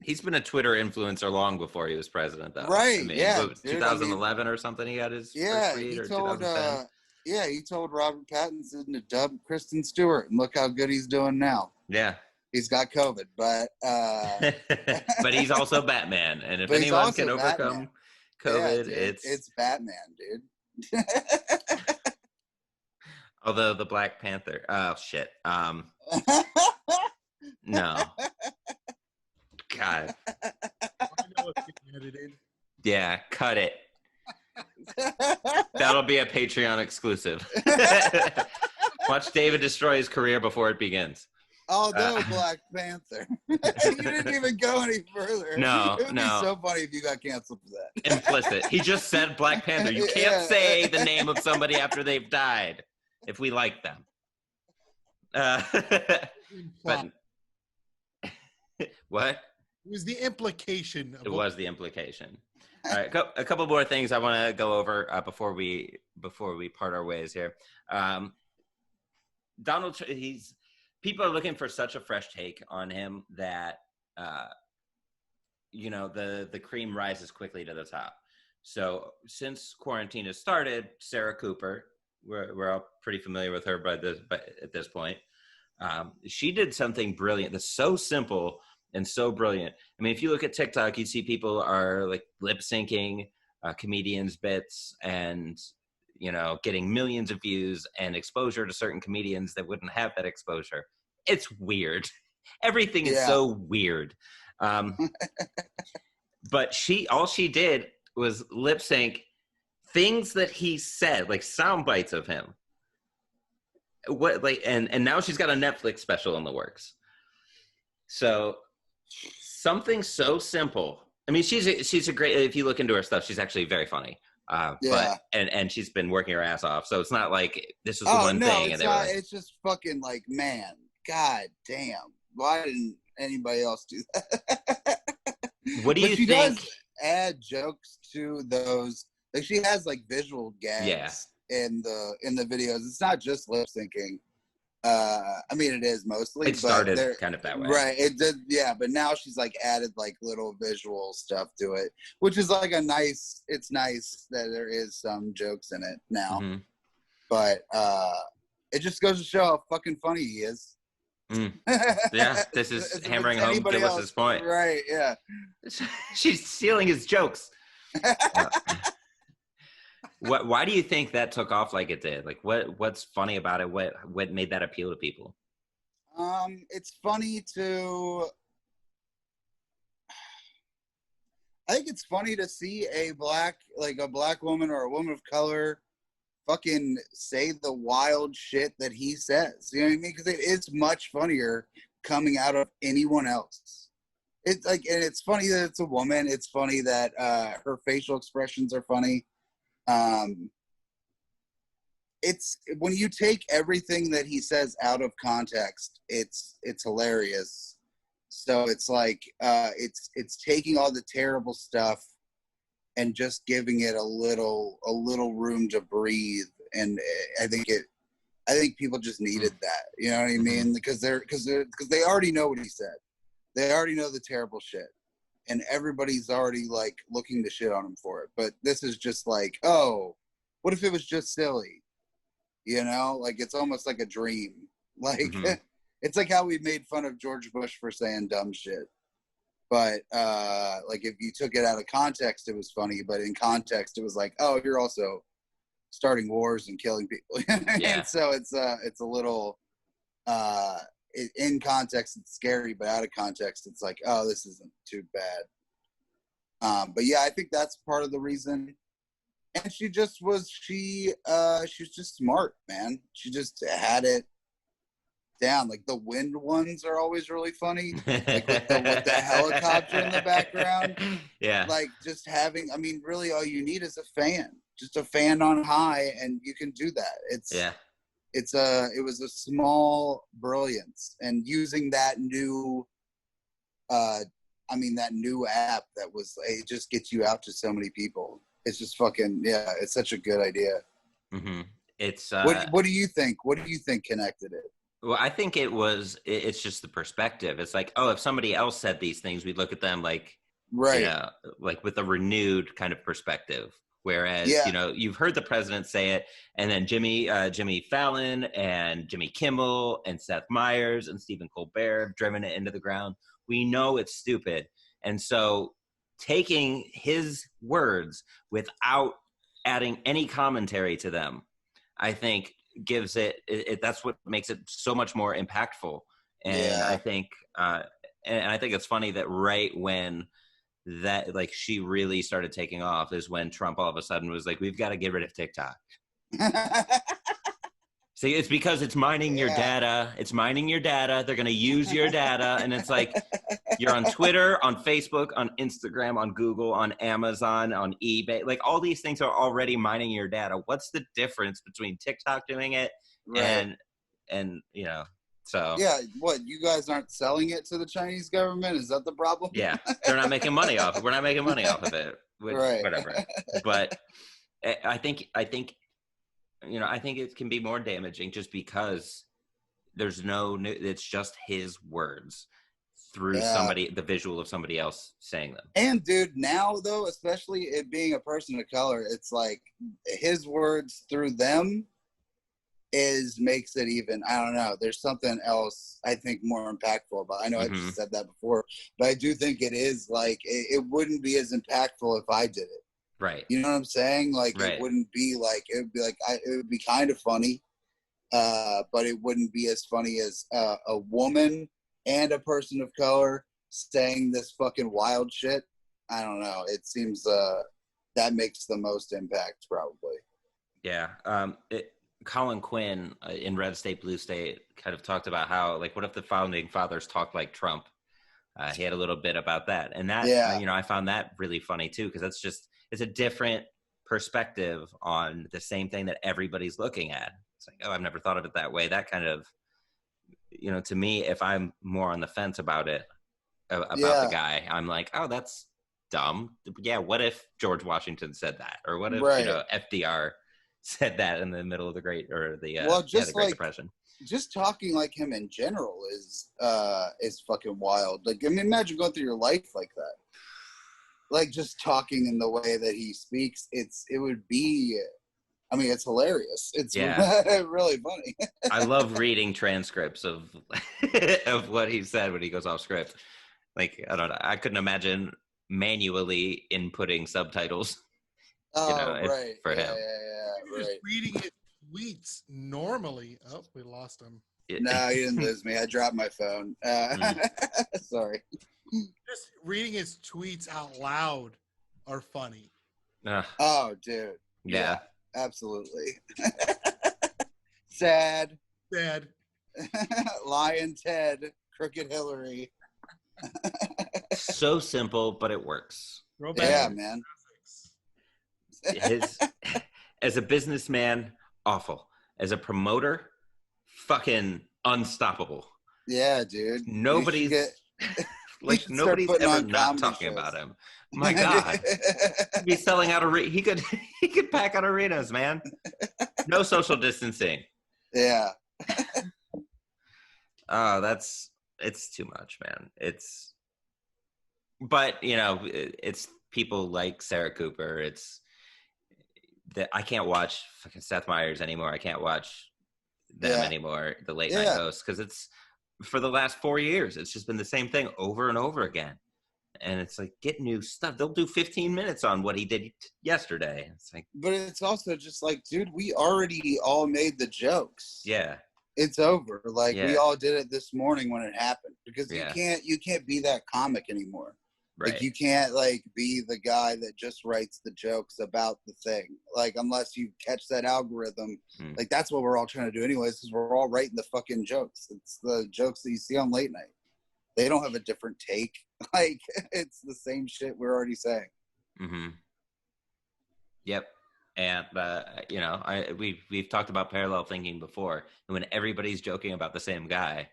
He's been a Twitter influencer long before he was president, though. Right? I mean, yeah. 2011 or something. He got his first read, he or told. 2010. Yeah, he told Robert Pattinson to dub Kristen Stewart, and look how good he's doing now. Yeah. He's got COVID, but but he's also Batman, and if anyone can overcome COVID, yeah, it's Batman, dude. Although the Black Panther, oh shit, no. God. Yeah, cut it. That'll be a Patreon exclusive. Watch David destroy his career before it begins. Oh, no, Black Panther. You didn't even go any further. No, it would be so funny if you got canceled for that. Implicit. He just said Black Panther. You can't say the name of somebody after they've died if we like them. But what? It was the implication. It was the implication. All right, a couple more things I want to go over before we part our ways here. Donald, people are looking for such a fresh take on him that the cream rises quickly to the top. So since quarantine has started, Sarah Cooper, we're all pretty familiar with her at this point. She did something brilliant that's so simple and so brilliant. I mean, if you look at TikTok, you see people are like lip syncing comedians' bits and, getting millions of views and exposure to certain comedians that wouldn't have that exposure. It's weird. Everything is so weird. But all she did was lip sync things that he said, like sound bites of him. And now she's got a Netflix special in the works. So something so simple. I mean, she's a great. If you look into her stuff, she's actually very funny. But she's been working her ass off. So it's not like this is the one thing. It's just fucking like, man, god damn, why didn't anybody else do that? What do you think? She does add jokes to those. Like she has like visual gags in the videos. It's not just lip syncing. I mean, it is mostly. It started kind of that way, right? It did, yeah. But now she's like added like little visual stuff to it, which is like it's nice that there is some jokes in it now. Mm-hmm. But it just goes to show how fucking funny he is. Mm. Yeah, this is hammering home Gillis's point. Right? Yeah. She's stealing his jokes. Why do you think that took off like it did? Like, what's funny about it? What made that appeal to people? It's funny to. I think it's funny to see a black woman or a woman of color fucking say the wild shit that he says. You know what I mean? Because it is much funnier coming out of anyone else. It's like, and it's funny that it's a woman. It's funny that her facial expressions are funny. It's when you take everything that he says out of context, it's hilarious. So it's like it's taking all the terrible stuff and just giving it a little room to breathe. And I think people just needed that. You know what I mean? Because they already know what he said. They already know the terrible shit. And everybody's already like looking to shit on him for it. But this is just like, oh, what if it was just silly? You know, like it's almost like a dream. Like it's like how we made fun of George Bush for saying dumb shit. But like if you took it out of context, it was funny. But in context, it was like, oh, you're also starting wars and killing people. Yeah. And so it's a little in context, it's scary, but out of context, it's like, oh, this isn't too bad. But yeah, I think that's part of the reason. And she was just smart, man. She just had it down. Like the wind ones are always really funny. Like with the helicopter in the background. Yeah. Like just having, I mean, really all you need is a fan. Just a fan on high and you can do that. It was a small brilliance, and using that new that new app that was, it just gets you out to so many people. It's just fucking, yeah, it's such a good idea. Mm-hmm. It's what do you think? What do you think connected it? Well, I think it's just the perspective. It's like, oh, if somebody else said these things, we'd look at them like, right, you know, like with a renewed kind of perspective. Whereas, you know, you've heard the president say it, and then Jimmy Fallon and Jimmy Kimmel and Seth Meyers and Stephen Colbert have driven it into the ground. We know it's stupid. And so taking his words without adding any commentary to them, I think gives it that's what makes it so much more impactful. And I think it's funny that right when that, like, she really started taking off is when Trump all of a sudden was like, we've got to get rid of TikTok. See, it's because it's mining your data. It's mining your data. They're going to use your data. And it's like, you're on Twitter, on Facebook, on Instagram, on Google, on Amazon, on eBay. Like, all these things are already mining your data. What's the difference between TikTok doing it and you know, so. Yeah, what, you guys aren't selling it to the Chinese government? Is that the problem? Yeah, they're not making money off it. We're not making money off of it. Whatever. But I think you know, I think it can be more damaging just because there's it's just his words through the visual of somebody else saying them. And dude, now though, especially it being a person of color, it's like his words through them makes it even, I don't know, there's something else I think more impactful about. I know I just said that before, but I do think it is like, it wouldn't be as impactful if I did it. Right. You know what I'm saying? Like, it wouldn't be like, it would be like, it would be kind of funny, but it wouldn't be as funny as a woman and a person of color saying this fucking wild shit. I don't know. It seems that makes the most impact, probably. Yeah. Colin Quinn in Red State, Blue State kind of talked about how, like, what if the founding fathers talked like Trump? He had a little bit about that. And that, you know, I found that really funny too, because it's a different perspective on the same thing that everybody's looking at. It's like, oh, I've never thought of it that way. That kind of, you know, to me, if I'm more on the fence about it, about the guy, I'm like, oh, that's dumb. Yeah, what if George Washington said that? Or what if, you know, FDR said that in the middle of the Great Depression? Just talking like him in general is fucking wild. Like, I mean, imagine going through your life like that. Like, just talking in the way that he speaks, it would be, I mean, it's hilarious. It's really funny. I love reading transcripts of what he said when he goes off script. Like, I don't know. I couldn't imagine manually inputting subtitles. Oh, you know, for him. Yeah, just reading his tweets normally. Oh, we lost him. No, you didn't lose me. I dropped my phone. Sorry. Just reading his tweets out loud are funny. Oh, dude. Yeah. Absolutely. Sad. Lion Ted. Crooked Hillary. So simple, but it works. Yeah, man. As a businessman, awful. As a promoter, fucking unstoppable. Yeah, dude. Nobody's ever not talking about him. My God, he'd be selling out he could pack out arenas, man. No social distancing. Yeah. Oh, it's too much, man. But you know, it's people like Sarah Cooper. It's I can't watch fucking Seth Meyers anymore. I can't watch them anymore, the late night hosts, because it's for the last 4 years. It's just been the same thing over and over again. And it's like, get new stuff. They'll do 15 minutes on what he did yesterday. It's like, but it's also just like, dude, we already all made the jokes. Yeah. It's over. Like we all did it this morning when it happened, because you can't be that comic anymore. Right. Like you can't like be the guy that just writes the jokes about the thing. Like unless you catch that algorithm, like that's what we're all trying to do anyways, because we're all writing the fucking jokes. It's the jokes that you see on late night. They don't have a different take. Like it's the same shit we're already saying. Mm-hmm. Yep. And you know, we've talked about parallel thinking before, and when everybody's joking about the same guy,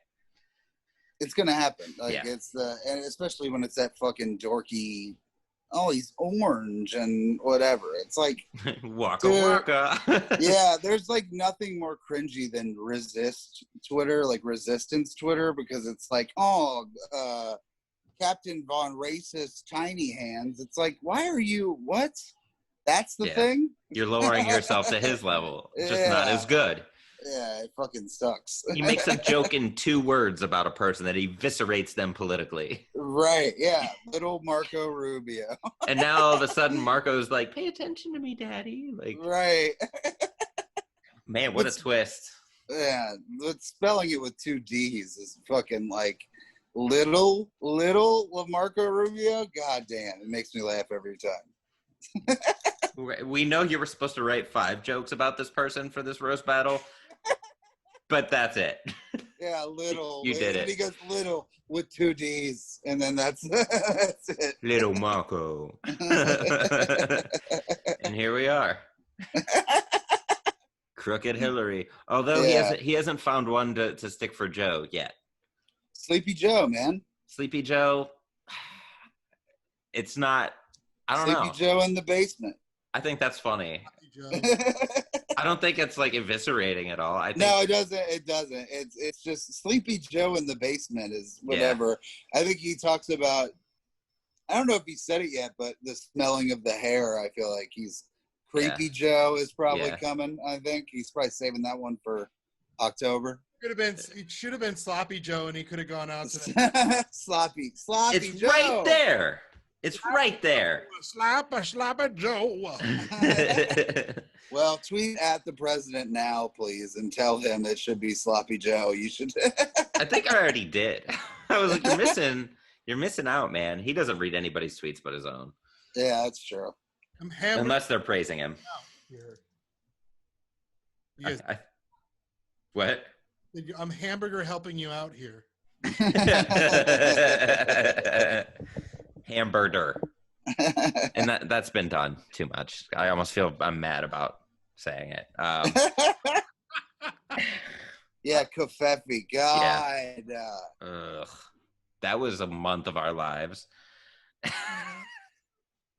it's gonna happen. Like it's and especially when it's that fucking dorky, oh, he's orange and whatever. It's like waka waka. Yeah, there's like nothing more cringy than resist Twitter, like resistance Twitter, because it's like, oh, Captain Von Racist Tiny Hands. It's like, why are you what? That's the thing? You're lowering yourself to his level. It's just not as good. Yeah, it fucking sucks. He makes a joke in 2 words about a person that eviscerates them politically. Right, yeah. Little Marco Rubio. And now all of a sudden Marco's like, pay attention to me, daddy. Like, right. Man, what a twist. Yeah, but spelling it with 2 D's is fucking like little Marco Rubio. God damn, it makes me laugh every time. We know you were supposed to write 5 jokes about this person for this roast battle, but that's it. Yeah, little. You did it. He goes little with 2 D's, and then that's it. Little Marco. And here we are. Crooked Hillary. Although he hasn't found one to stick for Joe yet. Sleepy Joe, man. Sleepy Joe. It's not. I don't know. Sleepy Joe in the basement. I think that's funny. I don't think it's like eviscerating at all. No, it doesn't. It doesn't. It's just Sleepy Joe in the basement is whatever. Yeah. I think he talks about. I don't know if he said it yet, but the smelling of the hair. I feel like he's Creepy Joe is probably coming. I think he's probably saving that one for October. It should have been Sloppy Joe, and he could have gone out to the sloppy it's Joe. Right there. It's right there. Slappa Joe. Well, tweet at the president now, please, and tell him it should be Sloppy Joe. You should. I think I already did. I was like, you're missing out, man. He doesn't read anybody's tweets but his own. Yeah, that's true. Unless they're praising him. What? I'm Hamburger helping you out here. Hamburger. And that's been done too much. I almost feel I'm mad about saying it. Yeah, Kofefi. God. Ugh. That was a month of our lives.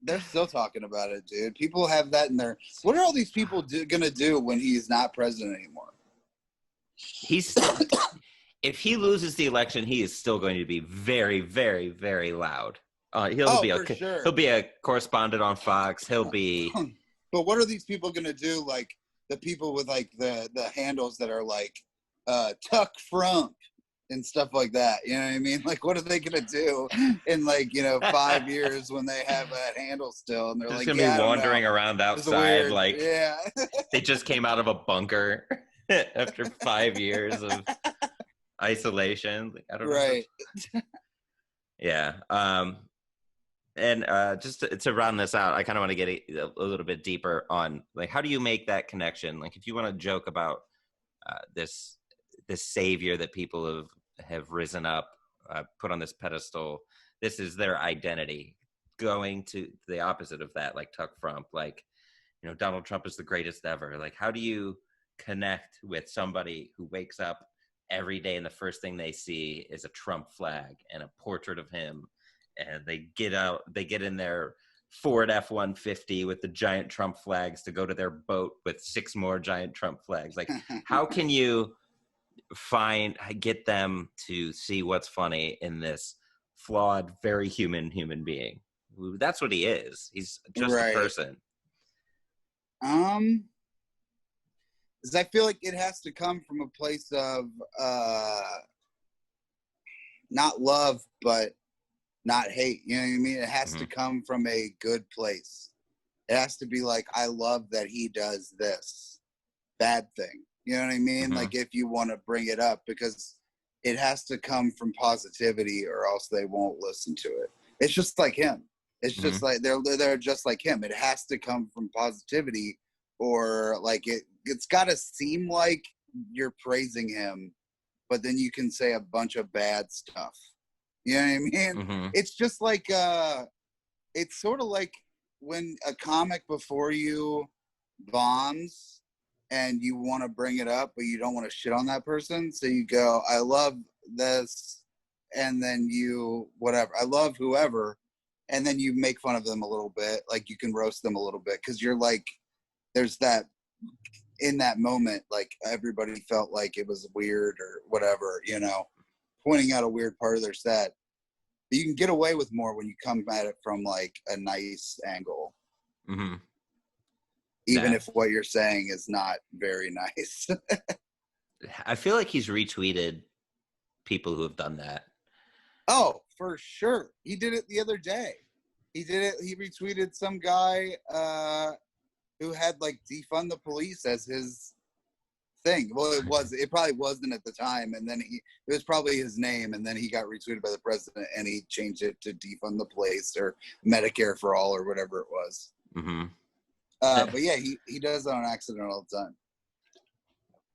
They're still talking about it, dude. People have that in their... What are all these people gonna do when he's not president anymore? If he loses the election, he is still going to be very, very, very loud. He'll be a correspondent on Fox. He'll be. But what are these people gonna do? Like the people with like the handles that are like Tuck Frump and stuff like that. You know what I mean? Like, what are they gonna do in 5 years when they have that handle still? And they're just like, gonna be wandering around outside like they just came out of a bunker after 5 years of isolation. I don't know. Right. Yeah. And just to round this out, I kind of want to get a little bit deeper on like, how do you make that connection? Like, if you want to joke about this savior that people have risen up, put on this pedestal, this is their identity. Going to the opposite of that, like Tuck Frump, like, Donald Trump is the greatest ever. Like, how do you connect with somebody who wakes up every day and the first thing they see is a Trump flag and a portrait of him? And they get in their Ford F-150 with the giant Trump flags to go to their boat with 6 more giant Trump flags. Like, how can you get them to see what's funny in this flawed, very human being? That's what he is. He's just a person. Because I feel like it has to come from a place of not love, but not hate. You know what I mean? It has to come from a good place. It has to be like, I love that he does this bad thing. You know what I mean? Like, if you want to bring it up, because it has to come from positivity, or else they won't listen to it. It's just like him. It's just like they're just like him. It has to come from positivity, or like it's got to seem like you're praising him, but then you can say a bunch of bad stuff. You know what I mean? It's just like it's sort of like when a comic before you bombs and you want to bring it up, but you don't want to shit on that person. So you go, I love this. And then you, whatever, I love whoever. And then you make fun of them a little bit. Like, you can roast them a little bit. Cause you're like, there's that, in that moment, like, everybody felt like it was weird or whatever, you know, pointing out a weird part of their set. But you can get away with more when you come at it from like a nice angle. Even if what you're saying is not very nice. I feel like he's retweeted people who have done that. Oh, for sure. He did it the other day. He did it. He retweeted some guy who had like defund the police as his thing. Well, it probably wasn't at the time. And then it was probably his name. And then he got retweeted by the president and he changed it to defund the police or Medicare for all or whatever it was. But yeah, he does that on accident all the time.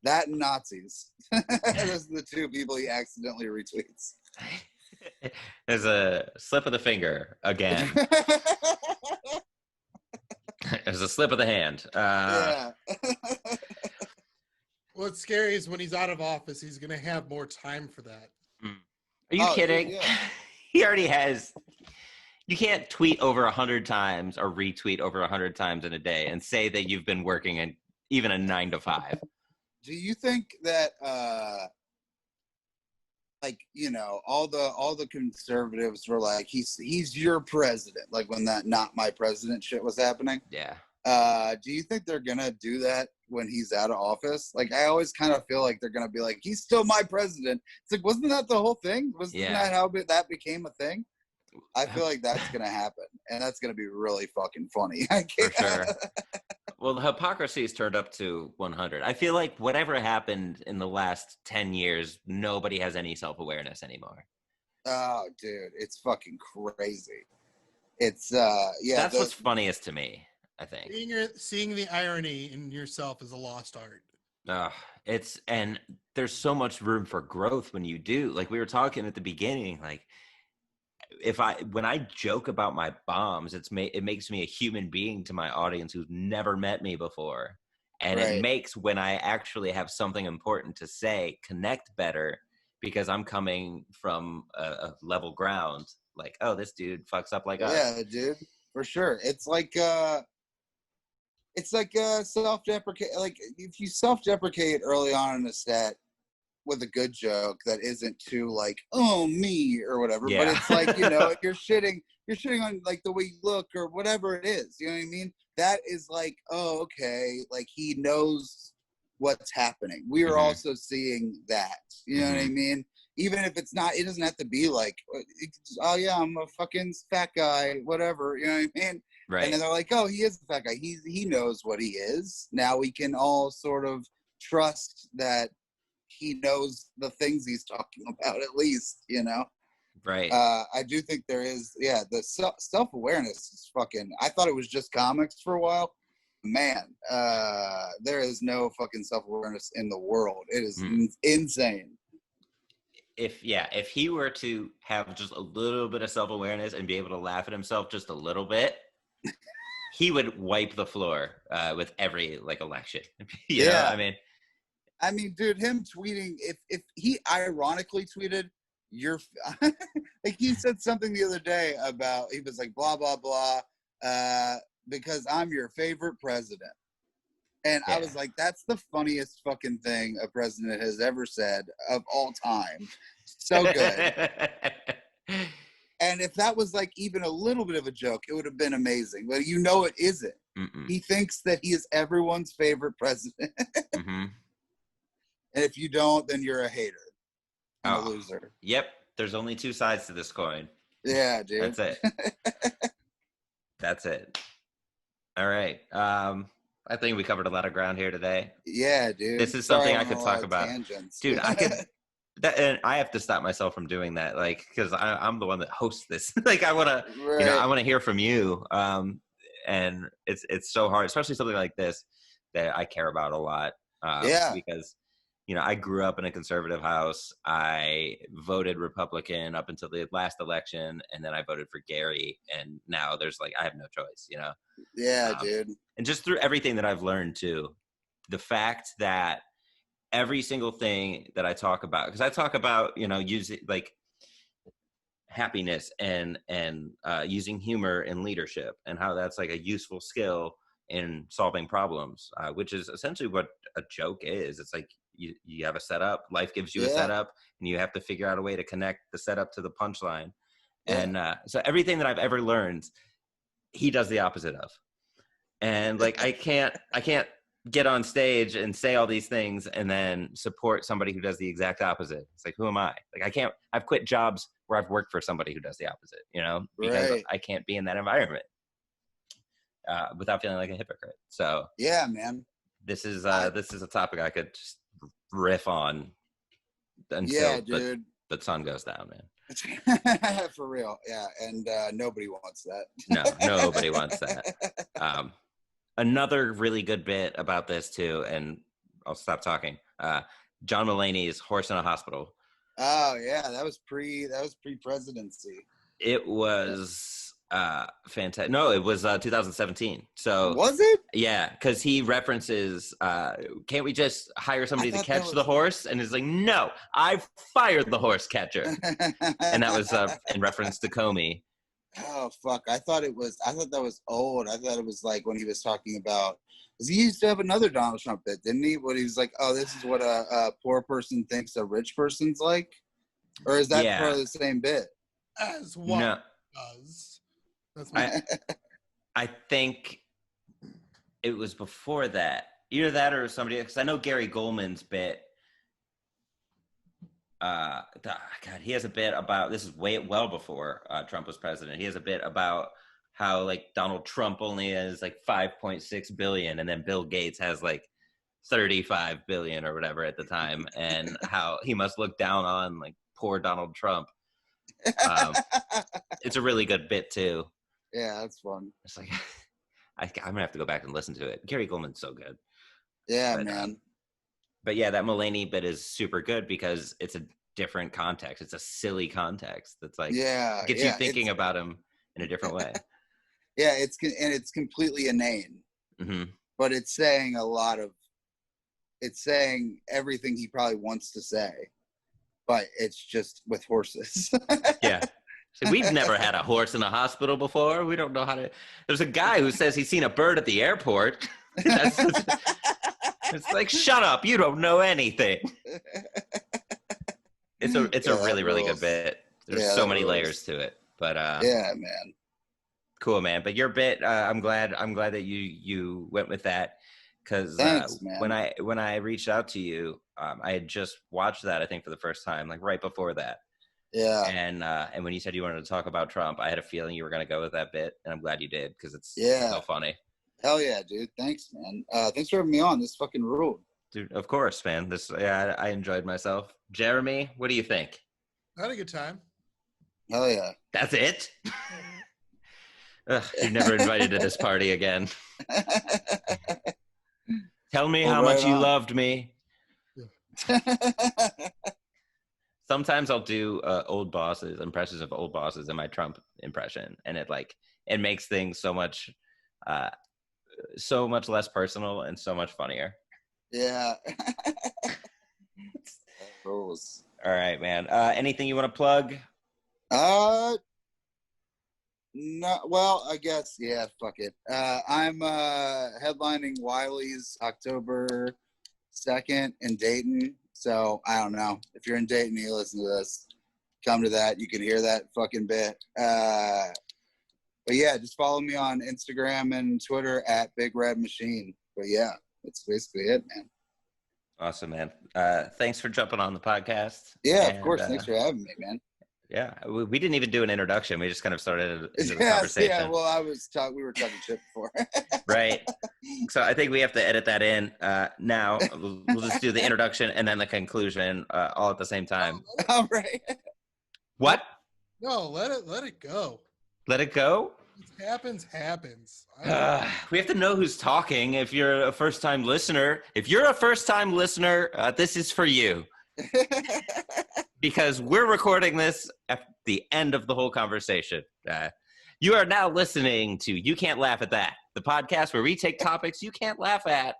That and Nazis. Those are the two people he accidentally retweets. There's a slip of the finger again. There's a slip of the hand. Yeah. What's scary is when he's out of office, he's going to have more time for that. Are you kidding? Yeah. He already has. You can't tweet over 100 times or retweet over 100 times in a day and say that you've been working in even a 9 to 5. Do you think that like, you know, all the conservatives were like, he's your president, like when that not my president shit was happening? Yeah. Do you think they're gonna do that when he's out of office? Like, I always kind of feel like they're gonna be like, he's still my president. It's like, wasn't that the whole thing? Wasn't that how that became a thing? I feel like that's gonna happen, and that's gonna be really fucking funny. For sure. Well, the hypocrisy is turned up to 100. I feel like whatever happened in the last 10 years, nobody has any self-awareness anymore. Oh, dude, it's fucking crazy. It's That's what's funniest to me, I think. Seeing the irony in yourself is a lost art. And there's so much room for growth when you do. Like we were talking at the beginning, like when I joke about my bombs, it makes me a human being to my audience who's never met me before. And It makes, when I actually have something important to say, connect better, because I'm coming from a level ground. Like, oh, this dude fucks up like us. Yeah, dude, for sure. It's like self-deprecate. Like, if you self-deprecate early on in a set with a good joke that isn't too like, oh, me or whatever, but it's like, you know, you're shitting on like the way you look or whatever it is, you know what I mean? That is like, oh, okay, like he knows what's happening. We are also seeing that, you know what I mean? Even if it's not, it doesn't have to be like, oh yeah, I'm a fucking fat guy, whatever, you know what I mean? Right. And then they're like, oh, he is a fat guy. He knows what he is. Now we can all sort of trust that he knows the things he's talking about, at least, you know? Right. I do think there is, the self-awareness is fucking, I thought it was just comics for a while. Man, there is no fucking self-awareness in the world. It is insane. If he were to have just a little bit of self-awareness and be able to laugh at himself just a little bit, he would wipe the floor with every like election. You know? I mean, dude, him tweeting, if he ironically tweeted, like he said something the other day about, he was like, blah, blah, blah, because I'm your favorite president. And I was like, that's the funniest fucking thing a president has ever said of all time. So good. And if that was like even a little bit of a joke, it would have been amazing. But you know it isn't. He thinks that he is everyone's favorite president. Mm-hmm. And if you don't, then you're a hater and a loser. Yep. There's only two sides to this coin. Yeah, dude. That's it. That's it. All right. I think we covered a lot of ground here today. Yeah, dude. This is something I could talk about. Dude, I could. And I have to stop myself from doing that, like, because I'm the one that hosts this. Like, I want to, I want to hear from you. And it's so hard, especially something like this that I care about a lot. Because, I grew up in a conservative house. I voted Republican up until the last election, and then I voted for Gary. And now there's I have no choice, Yeah, dude. And just through everything that I've learned too, the fact that every single thing that I talk about, because I talk about, using happiness and using humor in leadership, and how that's a useful skill in solving problems, which is essentially what a joke is. It's you have a setup, life gives you a setup, and you have to figure out a way to connect the setup to the punchline. And so everything that I've ever learned, he does the opposite of. And I can't get on stage and say all these things and then support somebody who does the exact opposite. It's who am I? I've quit jobs where I've worked for somebody who does the opposite, because I can't be in that environment without feeling like a hypocrite. So yeah, man, this is a topic I could just riff on until the sun goes down, man. For real. Yeah. And nobody wants that. No, nobody wants that. Another really good bit about this too, and I'll stop talking. John Mulaney's Horse in a Hospital. Oh yeah, that was pre-presidency. It was fantastic. No, it was 2017. So was it? Yeah, because he references, can't we just hire somebody to catch the horse? And he's like, no, I fired the horse catcher. And that was in reference to Comey. Oh fuck! I thought that was old. I thought it was when he was talking about. Because he used to have another Donald Trump bit, didn't he? When he was like, "Oh, this is what a poor person thinks a rich person's like," or is that part of the same bit? As one does. That's I think it was before that. Either that or somebody. Because I know Gary Goldman's bit. God, he has a bit about, this is well before Trump was president. He has a bit about how Donald Trump only has 5.6 billion, and then Bill Gates has 35 billion or whatever at the time, and how he must look down on poor Donald Trump. It's a really good bit too. Yeah, that's fun. It's I'm gonna have to go back and listen to it. Gary Goldman's so good. Yeah, man. But yeah, that Mulaney bit is super good because it's a different context. It's a silly context that's gets you thinking about him in a different way. Yeah, it's completely inane. Mm-hmm. But it's saying it's saying everything he probably wants to say, but it's just with horses. Yeah. So we've never had a horse in a hospital before. We don't know how to. There's a guy who says he's seen a bird at the airport. It's shut up, you don't know anything. It's a really good bit. There's so many layers to it. But yeah, man. Cool, man. But your bit, I'm glad that you went with that, because when I reached out to you, I had just watched that, I think, for the first time, right before that. Yeah. And when you said you wanted to talk about Trump, I had a feeling you were going to go with that bit, and I'm glad you did, because it's so funny. Hell yeah, dude. Thanks, man. Thanks for having me on. This fucking ruled. Dude, of course, man. I enjoyed myself. Jeremy, what do you think? I had a good time. Hell yeah. That's it? Ugh, you're never invited to this party again. Tell me how much you loved me. Sometimes I'll do impressions of old bosses in my Trump impression, and it makes things so much less personal and so much funnier. Yeah. Rules. All right, man. Anything you want to plug? No. Well, I guess. Yeah. Fuck it. I'm headlining Wiley's October 2nd in Dayton. So I don't know if you're in Dayton, you listen to this. Come to that. You can hear that fucking bit. But But yeah, just follow me on Instagram and Twitter at Big Red Machine. But yeah, that's basically it, man. Awesome, man. Thanks for jumping on the podcast. Yeah, of course. Thanks for having me, man. Yeah, we didn't even do an introduction. We just kind of started into the conversation. Yeah, well, we were talking shit before. Right. So I think we have to edit that in now. We'll just do the introduction and then the conclusion all at the same time. All right. What? No, let it go. Let it go? What happens. We have to know who's talking. If you're a first-time listener, this is for you. Because we're recording this at the end of the whole conversation. You are now listening to You Can't Laugh at That, the podcast where we take topics you can't laugh at,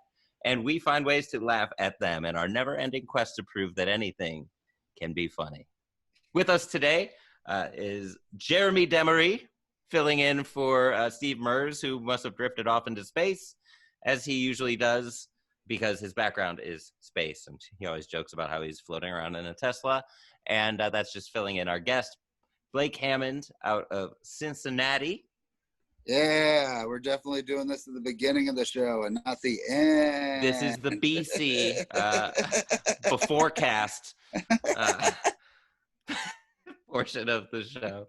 and we find ways to laugh at them in our never-ending quest to prove that anything can be funny. With us today is Jeremy Demery, filling in for Steve Mers, who must have drifted off into space, as he usually does, because his background is space, and he always jokes about how he's floating around in a Tesla, and that's just filling in our guest, Blake Hammond, out of Cincinnati. Yeah, we're definitely doing this at the beginning of the show and not the end. This is the BC, before cast portion of the show.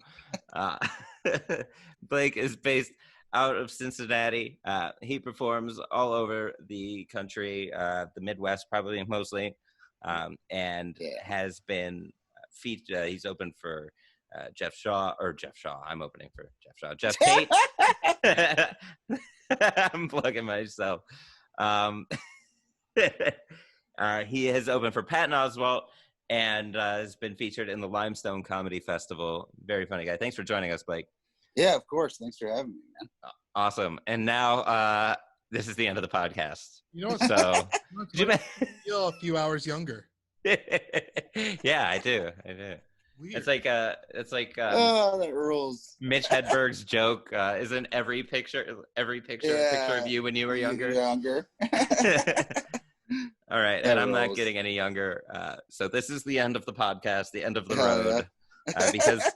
Blake is based out of Cincinnati. He performs all over the country, the Midwest probably mostly, and has been featured. He's opened for Jeff Shaw. I'm opening for Jeff Shaw. Jeff Tate. I'm plugging myself. He has opened for Patton Oswalt and has been featured in the Limestone Comedy Festival. Very funny guy. Thanks for joining us, Blake. Yeah, of course. Thanks for having me, man. Awesome. And now this is the end of the podcast. You know, so you feel a few hours younger. Yeah, I do. Weird. It's like oh, that rules. Mitch Hedberg's joke. Isn't every picture a picture of you when you were younger? All right, and I'm not getting any younger. So this is the end of the podcast, the end of the road, because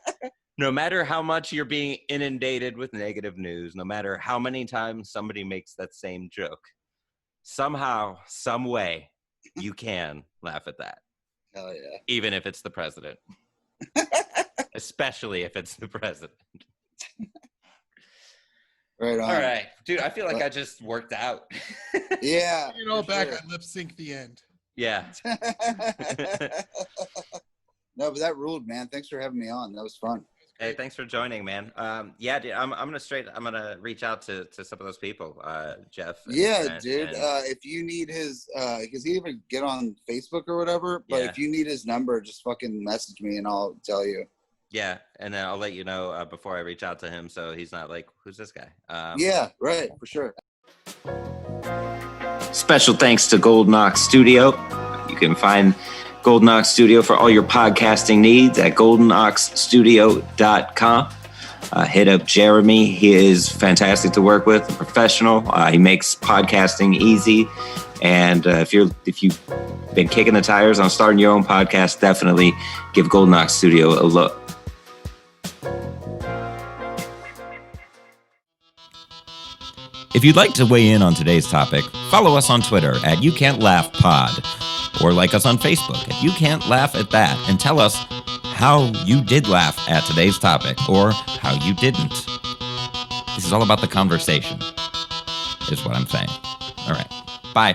no matter how much you're being inundated with negative news, no matter how many times somebody makes that same joke, somehow, some way, you can laugh at that. Hell yeah. Even if it's the president. Especially if it's the president. Right on. All right. Dude, I feel like I just worked out. Yeah. You know, back I lip sync the end. Yeah. No, but that ruled, man. Thanks for having me on. That was fun. Hey, thanks for joining, man. Yeah, dude, I'm gonna reach out to some of those people, Jeff. Yeah, dude. If you need his, because he even get on Facebook or whatever. But if you need his number, just fucking message me and I'll tell you. Yeah, and then I'll let you know before I reach out to him, so he's not like, who's this guy? Yeah, right, for sure. Special thanks to Golden Ox Studio. You can find Golden Ox Studio for all your podcasting needs at goldenoxstudio.com. Hit up Jeremy. He is fantastic to work with, a professional. He makes podcasting easy. And if you've been kicking the tires on starting your own podcast, definitely give Golden Ox Studio a look. If you'd like to weigh in on today's topic, follow us on Twitter at YouCan'tLaughPod, or like us on Facebook at You Can't Laugh at That, and tell us how you did laugh at today's topic or how you didn't. This is all about the conversation, is what I'm saying. All right. Bye.